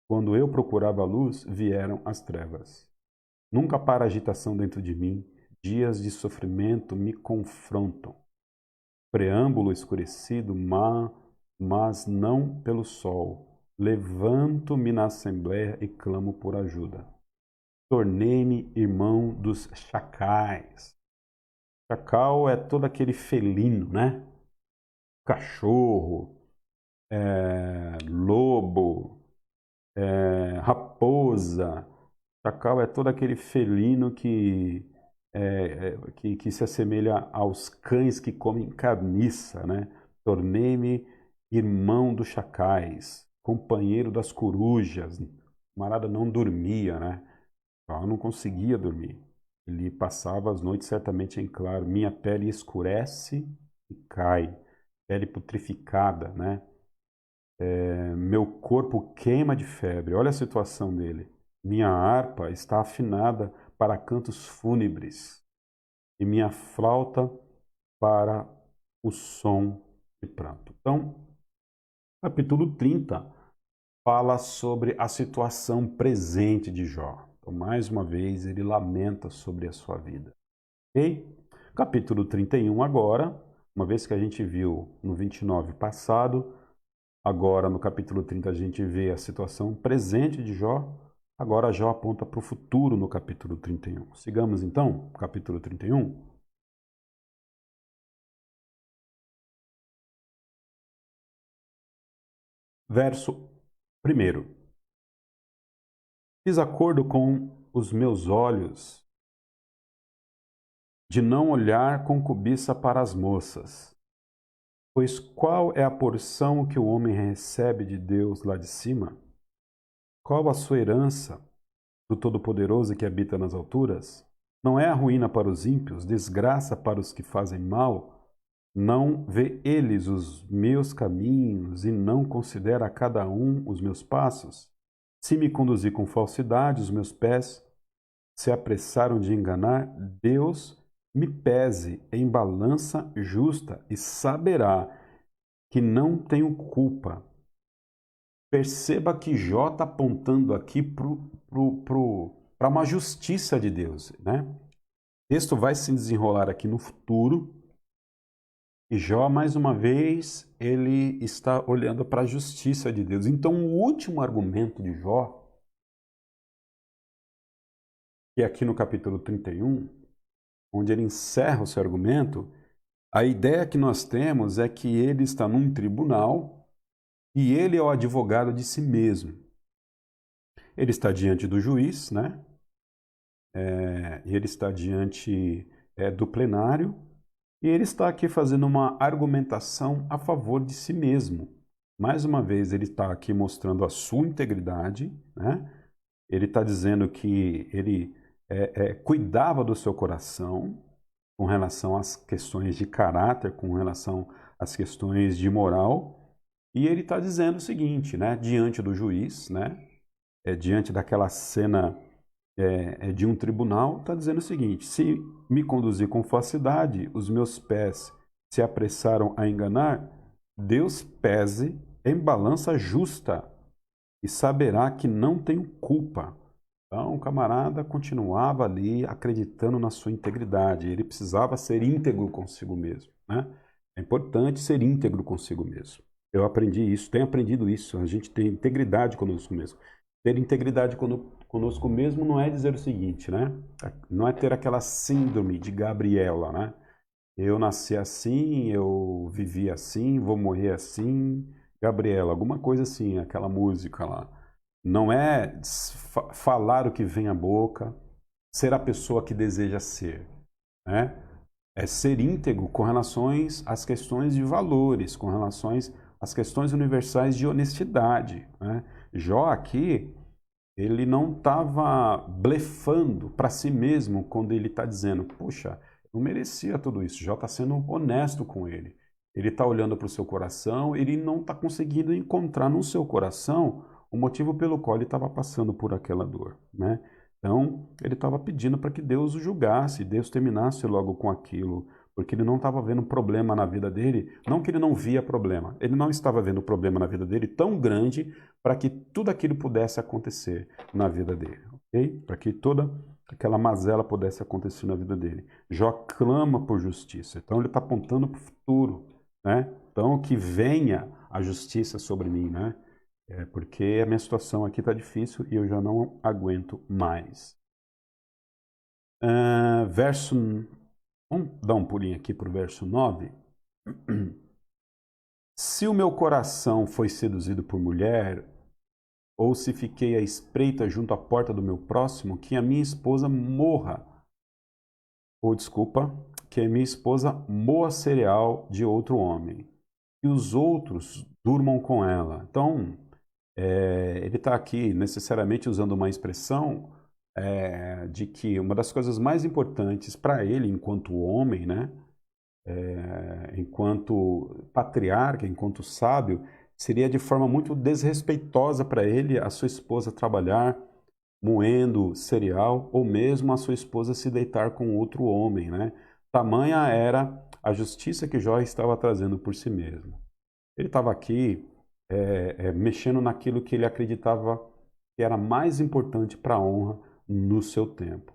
Quando eu procurava a luz, vieram as trevas. Nunca para agitação dentro de mim, dias de sofrimento me confrontam. Preâmbulo escurecido, mas não pelo sol. Levanto-me na assembleia e clamo por ajuda. Tornei-me irmão dos chacais. Chacal é todo aquele felino, né? Cachorro, lobo, raposa. Chacal é todo aquele felino que se assemelha aos cães que comem carniça, né? Tornei-me irmão dos chacais, companheiro das corujas. O camarada não dormia, né? Eu não conseguia dormir. Ele passava as noites certamente em claro. Minha pele escurece e cai. Pele putrificada, né? Meu corpo queima de febre. Olha a situação dele. Minha harpa está afinada para cantos fúnebres e minha flauta para o som de pranto. Então, capítulo 30 fala sobre a situação presente de Jó. Então, mais uma vez, ele lamenta sobre a sua vida. Ok? Capítulo 31 agora, uma vez que a gente viu no 29 passado, agora no capítulo 30 a gente vê a situação presente de Jó. Agora Jó aponta para o futuro no capítulo 31. Sigamos então, capítulo 31. Verso 1. Fiz acordo com os meus olhos de não olhar com cobiça para as moças. Pois qual é a porção que o homem recebe de Deus lá de cima? Qual a sua herança do Todo-Poderoso que habita nas alturas? Não é a ruína para os ímpios, desgraça para os que fazem mal? Não vê eles os meus caminhos e não considera a cada um os meus passos? Se me conduzir com falsidade, os meus pés se apressaram de enganar, Deus me pese em balança justa e saberá que não tenho culpa. Perceba que Jó está apontando aqui para uma justiça de Deus, né? O texto vai se desenrolar aqui no futuro e Jó, mais uma vez, ele está olhando para a justiça de Deus. Então, o último argumento de Jó E aqui no capítulo 31, onde ele encerra o seu argumento, a ideia que nós temos é que ele está num tribunal e ele é o advogado de si mesmo. Ele está diante do juiz, né? Ele está diante do plenário e ele está aqui fazendo uma argumentação a favor de si mesmo. Mais uma vez, ele está aqui mostrando a sua integridade, né? Ele está dizendo que ele cuidava do seu coração com relação às questões de caráter, com relação às questões de moral, e ele está dizendo o seguinte, né? Diante do juiz, né? Diante daquela cena de um tribunal, está dizendo o seguinte: se me conduzir com falsidade, os meus pés se apressaram a enganar, Deus pese em balança justa e saberá que não tenho culpa. Então, o camarada continuava ali acreditando na sua integridade. Ele precisava ser íntegro consigo mesmo, né? É importante ser íntegro consigo mesmo. Eu aprendi isso, tenho aprendido isso. A gente tem integridade conosco mesmo. Ter integridade conosco mesmo não é dizer o seguinte, né? Não é ter aquela síndrome de Gabriela, né? Eu nasci assim, eu vivi assim, vou morrer assim. Gabriela, alguma coisa assim, aquela música lá. Não é falar o que vem à boca, ser a pessoa que deseja ser, né? É ser íntegro com relações às questões de valores, com relações às questões universais de honestidade, né? Jó aqui, ele não estava blefando para si mesmo quando ele está dizendo, puxa, eu merecia tudo isso. Jó está sendo honesto com ele. Ele está olhando para o seu coração, ele não está conseguindo encontrar no seu coração o motivo pelo qual ele estava passando por aquela dor, né? Então, ele estava pedindo para que Deus o julgasse, Deus terminasse logo com aquilo, porque ele não estava vendo problema na vida dele, não que ele não via problema, ele não estava vendo problema na vida dele tão grande para que tudo aquilo pudesse acontecer na vida dele, ok? Para que toda aquela mazela pudesse acontecer na vida dele. Jó clama por justiça, então ele está apontando para o futuro, né? Então, que venha a justiça sobre mim, né? Porque a minha situação aqui está difícil e eu já não aguento mais. Vamos dar um pulinho aqui para o verso 9. Se o meu coração foi seduzido por mulher, ou se fiquei à espreita junto à porta do meu próximo, que a minha esposa morra. Ou desculpa, que a minha esposa moa cereal de outro homem. E os outros durmam com ela. Então, ele está aqui necessariamente usando uma expressão de que uma das coisas mais importantes para ele, enquanto homem, né, enquanto patriarca, enquanto sábio, seria de forma muito desrespeitosa para ele a sua esposa trabalhar moendo cereal ou mesmo a sua esposa se deitar com outro homem, né? Tamanha era a justiça que Jó estava trazendo por si mesmo. Ele estava aqui mexendo naquilo que ele acreditava que era mais importante para a honra no seu tempo.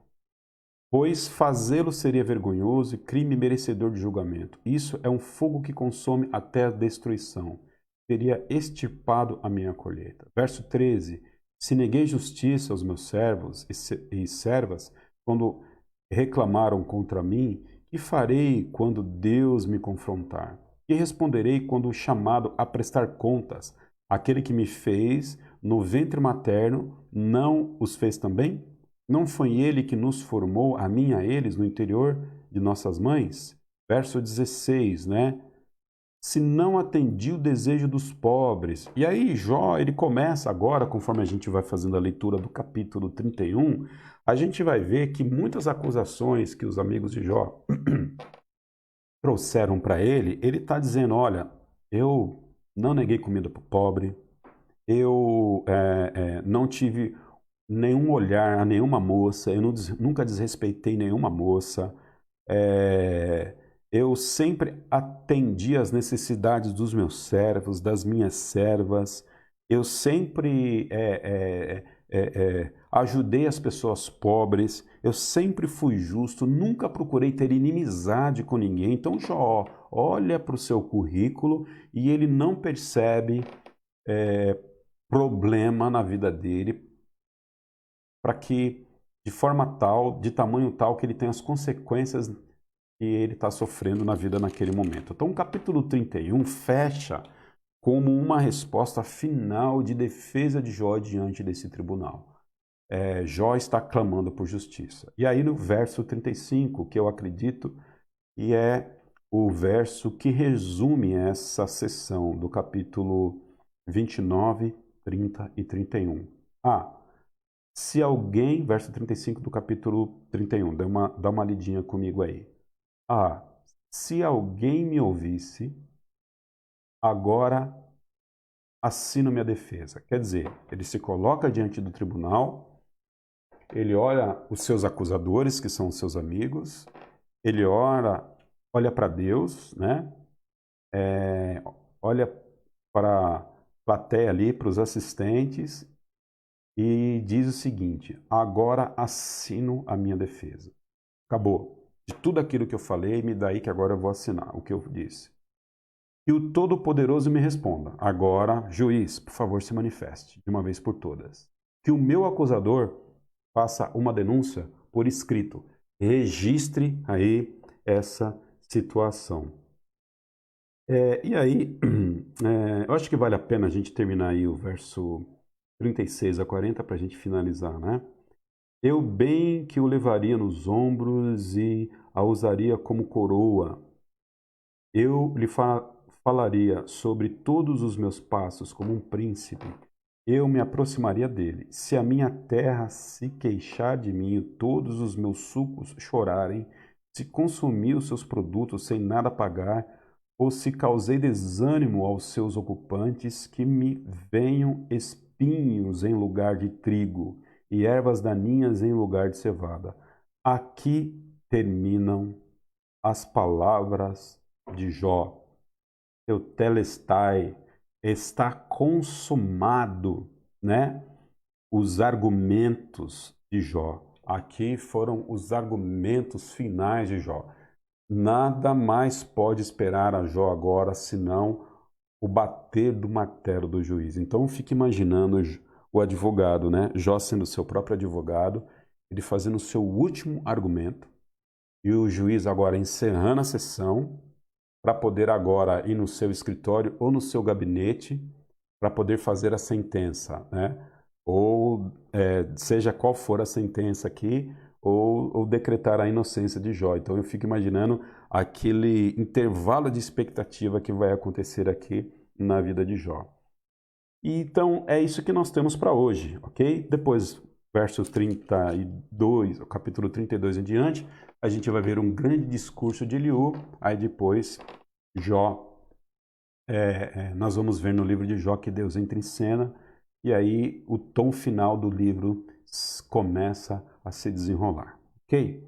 Pois fazê-lo seria vergonhoso e crime merecedor de julgamento. Isso é um fogo que consome até a destruição. Teria extirpado a minha colheita. Verso 13. Se neguei justiça aos meus servos e servas, quando reclamaram contra mim, que farei quando Deus me confrontar? Que responderei quando chamado a prestar contas? Aquele que me fez no ventre materno não os fez também? Não foi ele que nos formou, a mim e a eles, no interior de nossas mães? Verso 16, né? Se não atendi o desejo dos pobres. E aí Jó, ele começa agora, conforme a gente vai fazendo a leitura do capítulo 31, a gente vai ver que muitas acusações que os amigos de Jó trouxeram para ele está dizendo, olha, eu não neguei comida para o pobre, eu não tive nenhum olhar a nenhuma moça, eu nunca desrespeitei nenhuma moça, eu sempre atendi às necessidades dos meus servos, das minhas servas, eu sempre ajudei as pessoas pobres, eu sempre fui justo, nunca procurei ter inimizade com ninguém. Então Jó olha para o seu currículo e ele não percebe problema na vida dele para que de forma tal, de tamanho tal, que ele tem as consequências que ele está sofrendo na vida naquele momento. Então, o capítulo 31 fecha como uma resposta final de defesa de Jó diante desse tribunal. Jó está clamando por justiça. E aí no verso 35, que eu acredito que é o verso que resume essa sessão do capítulo 29, 30 e 31. Se alguém, verso 35 do capítulo 31, dá uma lidinha comigo aí. Se alguém me ouvisse, agora assino minha defesa. Quer dizer, ele se coloca diante do tribunal, ele olha os seus acusadores, que são os seus amigos, ele olha para Deus, né? Olha para a plateia ali, para os assistentes, e diz o seguinte: agora assino a minha defesa. Acabou. De tudo aquilo que eu falei, me daí que agora eu vou assinar o que eu disse. E o Todo-Poderoso me responda: agora, juiz, por favor, se manifeste, de uma vez por todas. Que o meu acusador faça uma denúncia por escrito. Registre aí essa situação. E aí, eu acho que vale a pena a gente terminar aí o verso 36 a 40 para a gente finalizar, né? Eu bem que o levaria nos ombros e a usaria como coroa. Eu lhe falaria sobre todos os meus passos como um príncipe. Eu me aproximaria dele. Se a minha terra se queixar de mim e todos os meus sucos chorarem, se consumir os seus produtos sem nada pagar, ou se causei desânimo aos seus ocupantes, que me venham espinhos em lugar de trigo e ervas daninhas em lugar de cevada. Aqui terminam as palavras de Jó. Tetelestai, está consumado, né? Os argumentos de Jó. Aqui foram os argumentos finais de Jó. Nada mais pode esperar a Jó agora, senão o bater do martelo do juiz. Então, fique imaginando o advogado, né? Jó sendo seu próprio advogado, ele fazendo o seu último argumento, e o juiz agora encerrando a sessão, para poder agora ir no seu escritório ou no seu gabinete para poder fazer a sentença, né? Ou seja qual for a sentença aqui, ou decretar a inocência de Jó. Então eu fico imaginando aquele intervalo de expectativa que vai acontecer aqui na vida de Jó. E então é isso que nós temos para hoje, ok? Depois, versos 32, o capítulo 32 em diante, a gente vai ver um grande discurso de Eliú. Aí depois Jó, nós vamos ver no livro de Jó que Deus entra em cena, e aí o tom final do livro começa a se desenrolar, ok?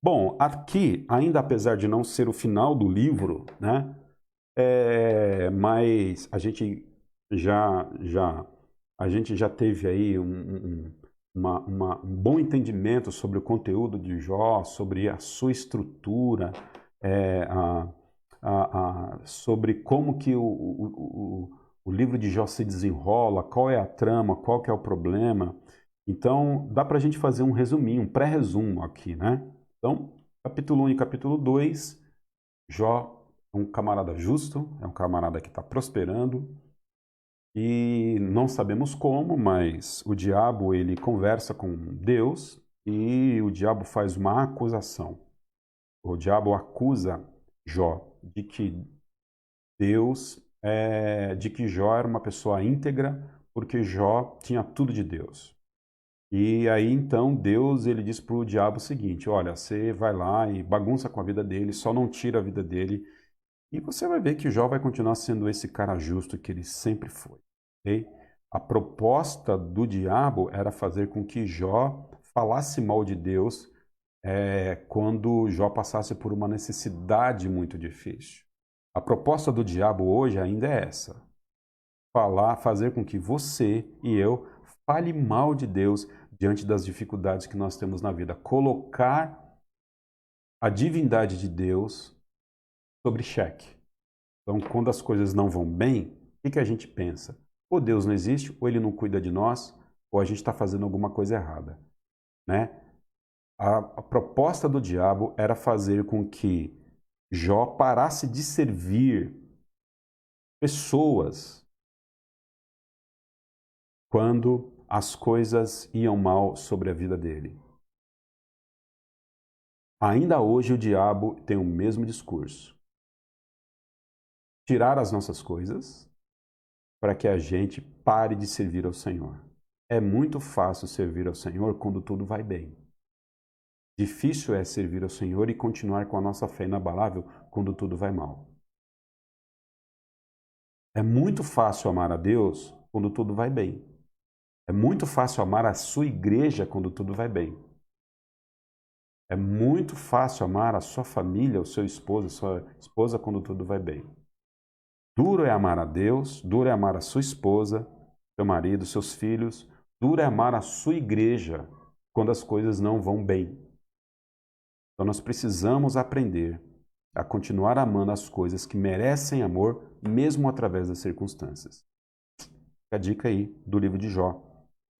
Bom, aqui, ainda apesar de não ser o final do livro, né, mas a gente já teve aí um bom entendimento sobre o conteúdo de Jó, sobre a sua estrutura, sobre como que o livro de Jó se desenrola, qual é a trama, qual que é o problema. Então, dá para a gente fazer um resuminho, um pré-resumo aqui, né? Então, capítulo 1 e capítulo 2, Jó é um camarada justo, é um camarada que está prosperando, e não sabemos como, mas o diabo ele conversa com Deus e o diabo faz uma acusação. O diabo acusa Jó de que de que Jó era uma pessoa íntegra, porque Jó tinha tudo de Deus. E aí então Deus ele diz para o diabo o seguinte: olha, você vai lá e bagunça com a vida dele, só não tira a vida dele, e você vai ver que Jó vai continuar sendo esse cara justo que ele sempre foi. Okay? A proposta do diabo era fazer com que Jó falasse mal de Deus quando Jó passasse por uma necessidade muito difícil. A proposta do diabo hoje ainda é essa: fazer com que você e eu fale mal de Deus diante das dificuldades que nós temos na vida. Colocar a divindade de Deus sobre xeque. Então, quando as coisas não vão bem, o que a gente pensa? Ou Deus não existe, ou Ele não cuida de nós, ou a gente está fazendo alguma coisa errada, né? A proposta do diabo era fazer com que Jó parasse de servir pessoas quando as coisas iam mal sobre a vida dele. Ainda hoje o diabo tem o mesmo discurso. Tirar as nossas coisas para que a gente pare de servir ao Senhor. É muito fácil servir ao Senhor quando tudo vai bem. Difícil é servir ao Senhor e continuar com a nossa fé inabalável quando tudo vai mal. É muito fácil amar a Deus quando tudo vai bem. É muito fácil amar a sua igreja quando tudo vai bem. É muito fácil amar a sua família, o seu esposo, a sua esposa quando tudo vai bem. Duro é amar a Deus, duro é amar a sua esposa, seu marido, seus filhos. Duro é amar a sua igreja quando as coisas não vão bem. Então nós precisamos aprender a continuar amando as coisas que merecem amor, mesmo através das circunstâncias. Fica a dica aí do livro de Jó,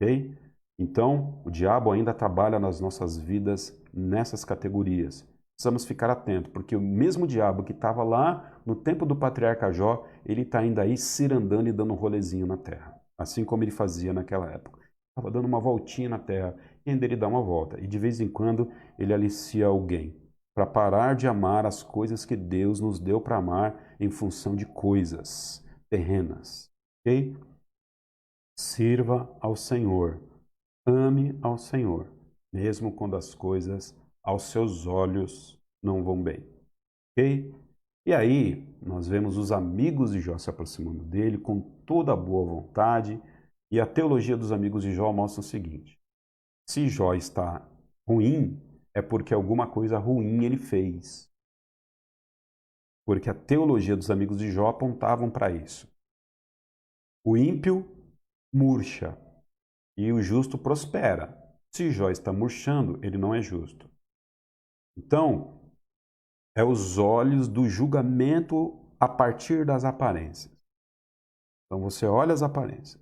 ok? Então, o diabo ainda trabalha nas nossas vidas nessas categorias. Precisamos ficar atentos, porque o mesmo diabo que estava lá no tempo do patriarca Jó, ele está ainda aí cirandando e dando um rolezinho na terra, assim como ele fazia naquela época. Estava dando uma voltinha na terra, e ainda ele dá uma volta, e de vez em quando ele alicia alguém para parar de amar as coisas que Deus nos deu para amar em função de coisas terrenas, ok? Sirva ao Senhor, ame ao Senhor, mesmo quando as coisas aos seus olhos não vão bem, ok? E aí nós vemos os amigos de Jó se aproximando dele com toda a boa vontade, e a teologia dos amigos de Jó mostra o seguinte: se Jó está ruim, é porque alguma coisa ruim ele fez. Porque a teologia dos amigos de Jó apontavam para isso. O ímpio murcha e o justo prospera. Se Jó está murchando, ele não é justo. Então, é os olhos do julgamento a partir das aparências. Então, você olha as aparências.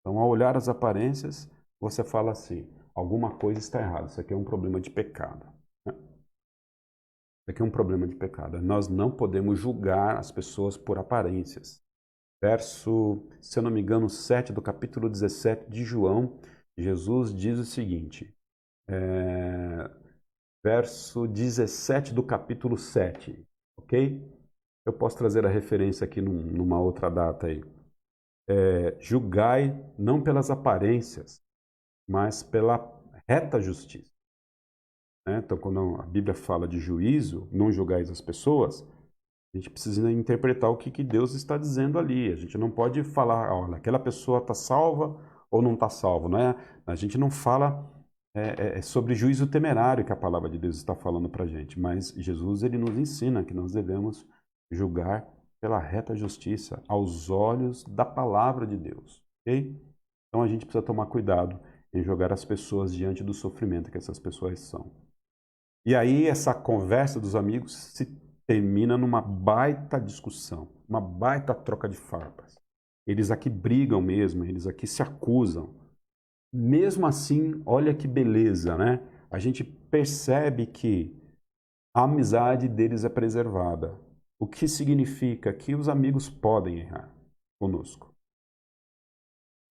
Então, ao olhar as aparências, você fala assim: alguma coisa está errada, isso aqui é um problema de pecado. Isso aqui é um problema de pecado. Nós não podemos julgar as pessoas por aparências. Verso, se eu não me engano, 7 do capítulo 17 de João, Jesus diz o seguinte, verso 17 do capítulo 7, ok? Eu posso trazer a referência aqui numa outra data aí. Julgai não pelas aparências, mas pela reta justiça. Então, quando a Bíblia fala de juízo, não julgais as pessoas, a gente precisa interpretar o que Deus está dizendo ali. A gente não pode falar, olha, aquela pessoa está salva ou não está salva, não é? A gente não fala sobre juízo temerário que a palavra de Deus está falando para a gente, mas Jesus ele nos ensina que nós devemos julgar pela reta justiça, aos olhos da palavra de Deus, ok? Então a gente precisa tomar cuidado em jogar as pessoas diante do sofrimento que essas pessoas são. E aí essa conversa dos amigos se termina numa baita discussão, uma baita troca de farpas. Eles aqui brigam mesmo, eles aqui se acusam. Mesmo assim, olha que beleza, né? A gente percebe que a amizade deles é preservada. O que significa que os amigos podem errar conosco.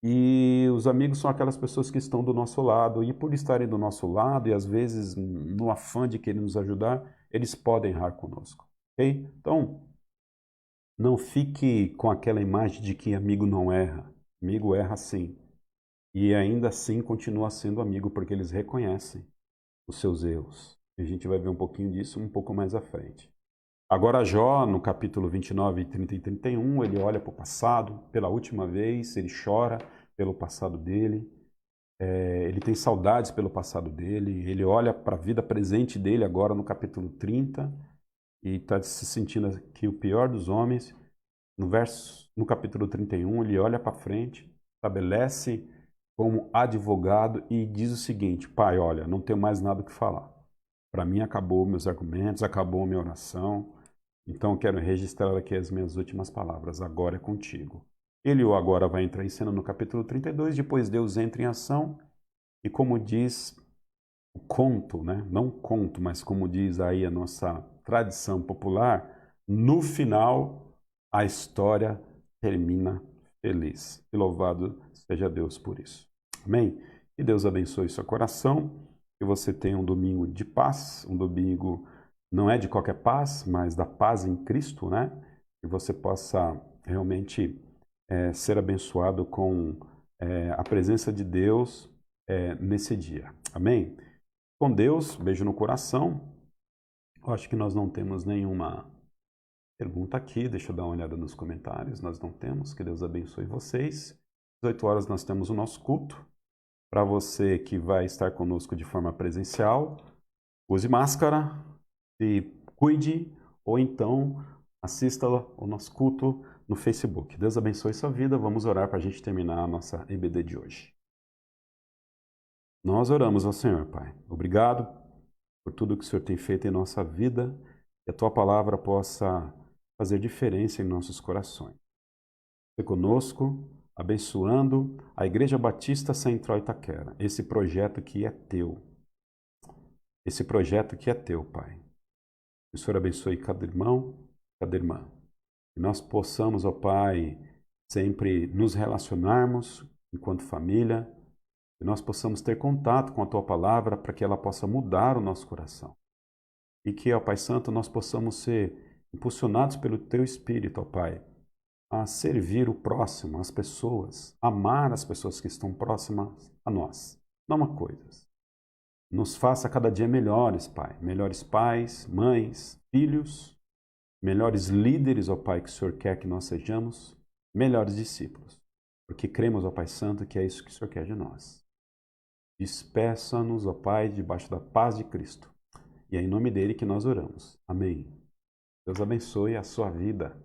E os amigos são aquelas pessoas que estão do nosso lado, e por estarem do nosso lado, e às vezes no afã de querer nos ajudar, eles podem errar conosco, ok? Então, não fique com aquela imagem de que amigo não erra. Amigo erra sim. E ainda assim continua sendo amigo, porque eles reconhecem os seus erros. E a gente vai ver um pouquinho disso um pouco mais à frente. Agora Jó, no capítulo 29, 30 e 31, ele olha para o passado, pela última vez, ele chora pelo passado dele, ele tem saudades pelo passado dele, ele olha para a vida presente dele agora no capítulo 30 e está se sentindo aqui o pior dos homens. No capítulo 31, ele olha para frente, estabelece como advogado e diz o seguinte: Pai, olha, não tenho mais nada o que falar. Para mim acabou meus argumentos, acabou minha oração. Então, eu quero registrar aqui as minhas últimas palavras. Agora é contigo. Ele agora vai entrar em cena no capítulo 32, depois Deus entra em ação e, como diz o conto, né? Não conto, mas como diz aí a nossa tradição popular, no final a história termina feliz. E louvado seja Deus por isso. Amém? Que Deus abençoe seu coração, que você tenha um domingo de paz, um domingo não é de qualquer paz, mas da paz em Cristo, né? Que você possa realmente ser abençoado com a presença de Deus nesse dia. Amém? Com Deus, beijo no coração. Eu acho que nós não temos nenhuma pergunta aqui. Deixa eu dar uma olhada nos comentários. Nós não temos. Que Deus abençoe vocês. Às 18 horas nós temos o nosso culto. Para você que vai estar conosco de forma presencial, use máscara, se cuide ou então assista o nosso culto no Facebook. Deus abençoe sua vida. Vamos orar para a gente terminar a nossa EBD de hoje. Nós oramos ao Senhor, Pai. Obrigado por tudo que o Senhor tem feito em nossa vida, que a Tua palavra possa fazer diferença em nossos corações. Seja conosco, abençoando a Igreja Batista Central Itaquera, esse projeto que é Teu. Esse projeto que é Teu, Pai. Que o Senhor abençoe cada irmão, cada irmã. Que nós possamos, ó Pai, sempre nos relacionarmos enquanto família, que nós possamos ter contato com a Tua palavra para que ela possa mudar o nosso coração. E que, ó Pai Santo, nós possamos ser impulsionados pelo Teu Espírito, ó Pai, a servir o próximo, as pessoas, amar as pessoas que estão próximas a nós, não a coisas. Nos faça cada dia melhores, Pai, melhores pais, mães, filhos, melhores líderes, ó Pai, que o Senhor quer que nós sejamos, melhores discípulos, porque cremos, ó Pai Santo, que é isso que o Senhor quer de nós. Despeça-nos, ó Pai, debaixo da paz de Cristo. E é em nome dele que nós oramos. Amém. Deus abençoe a sua vida.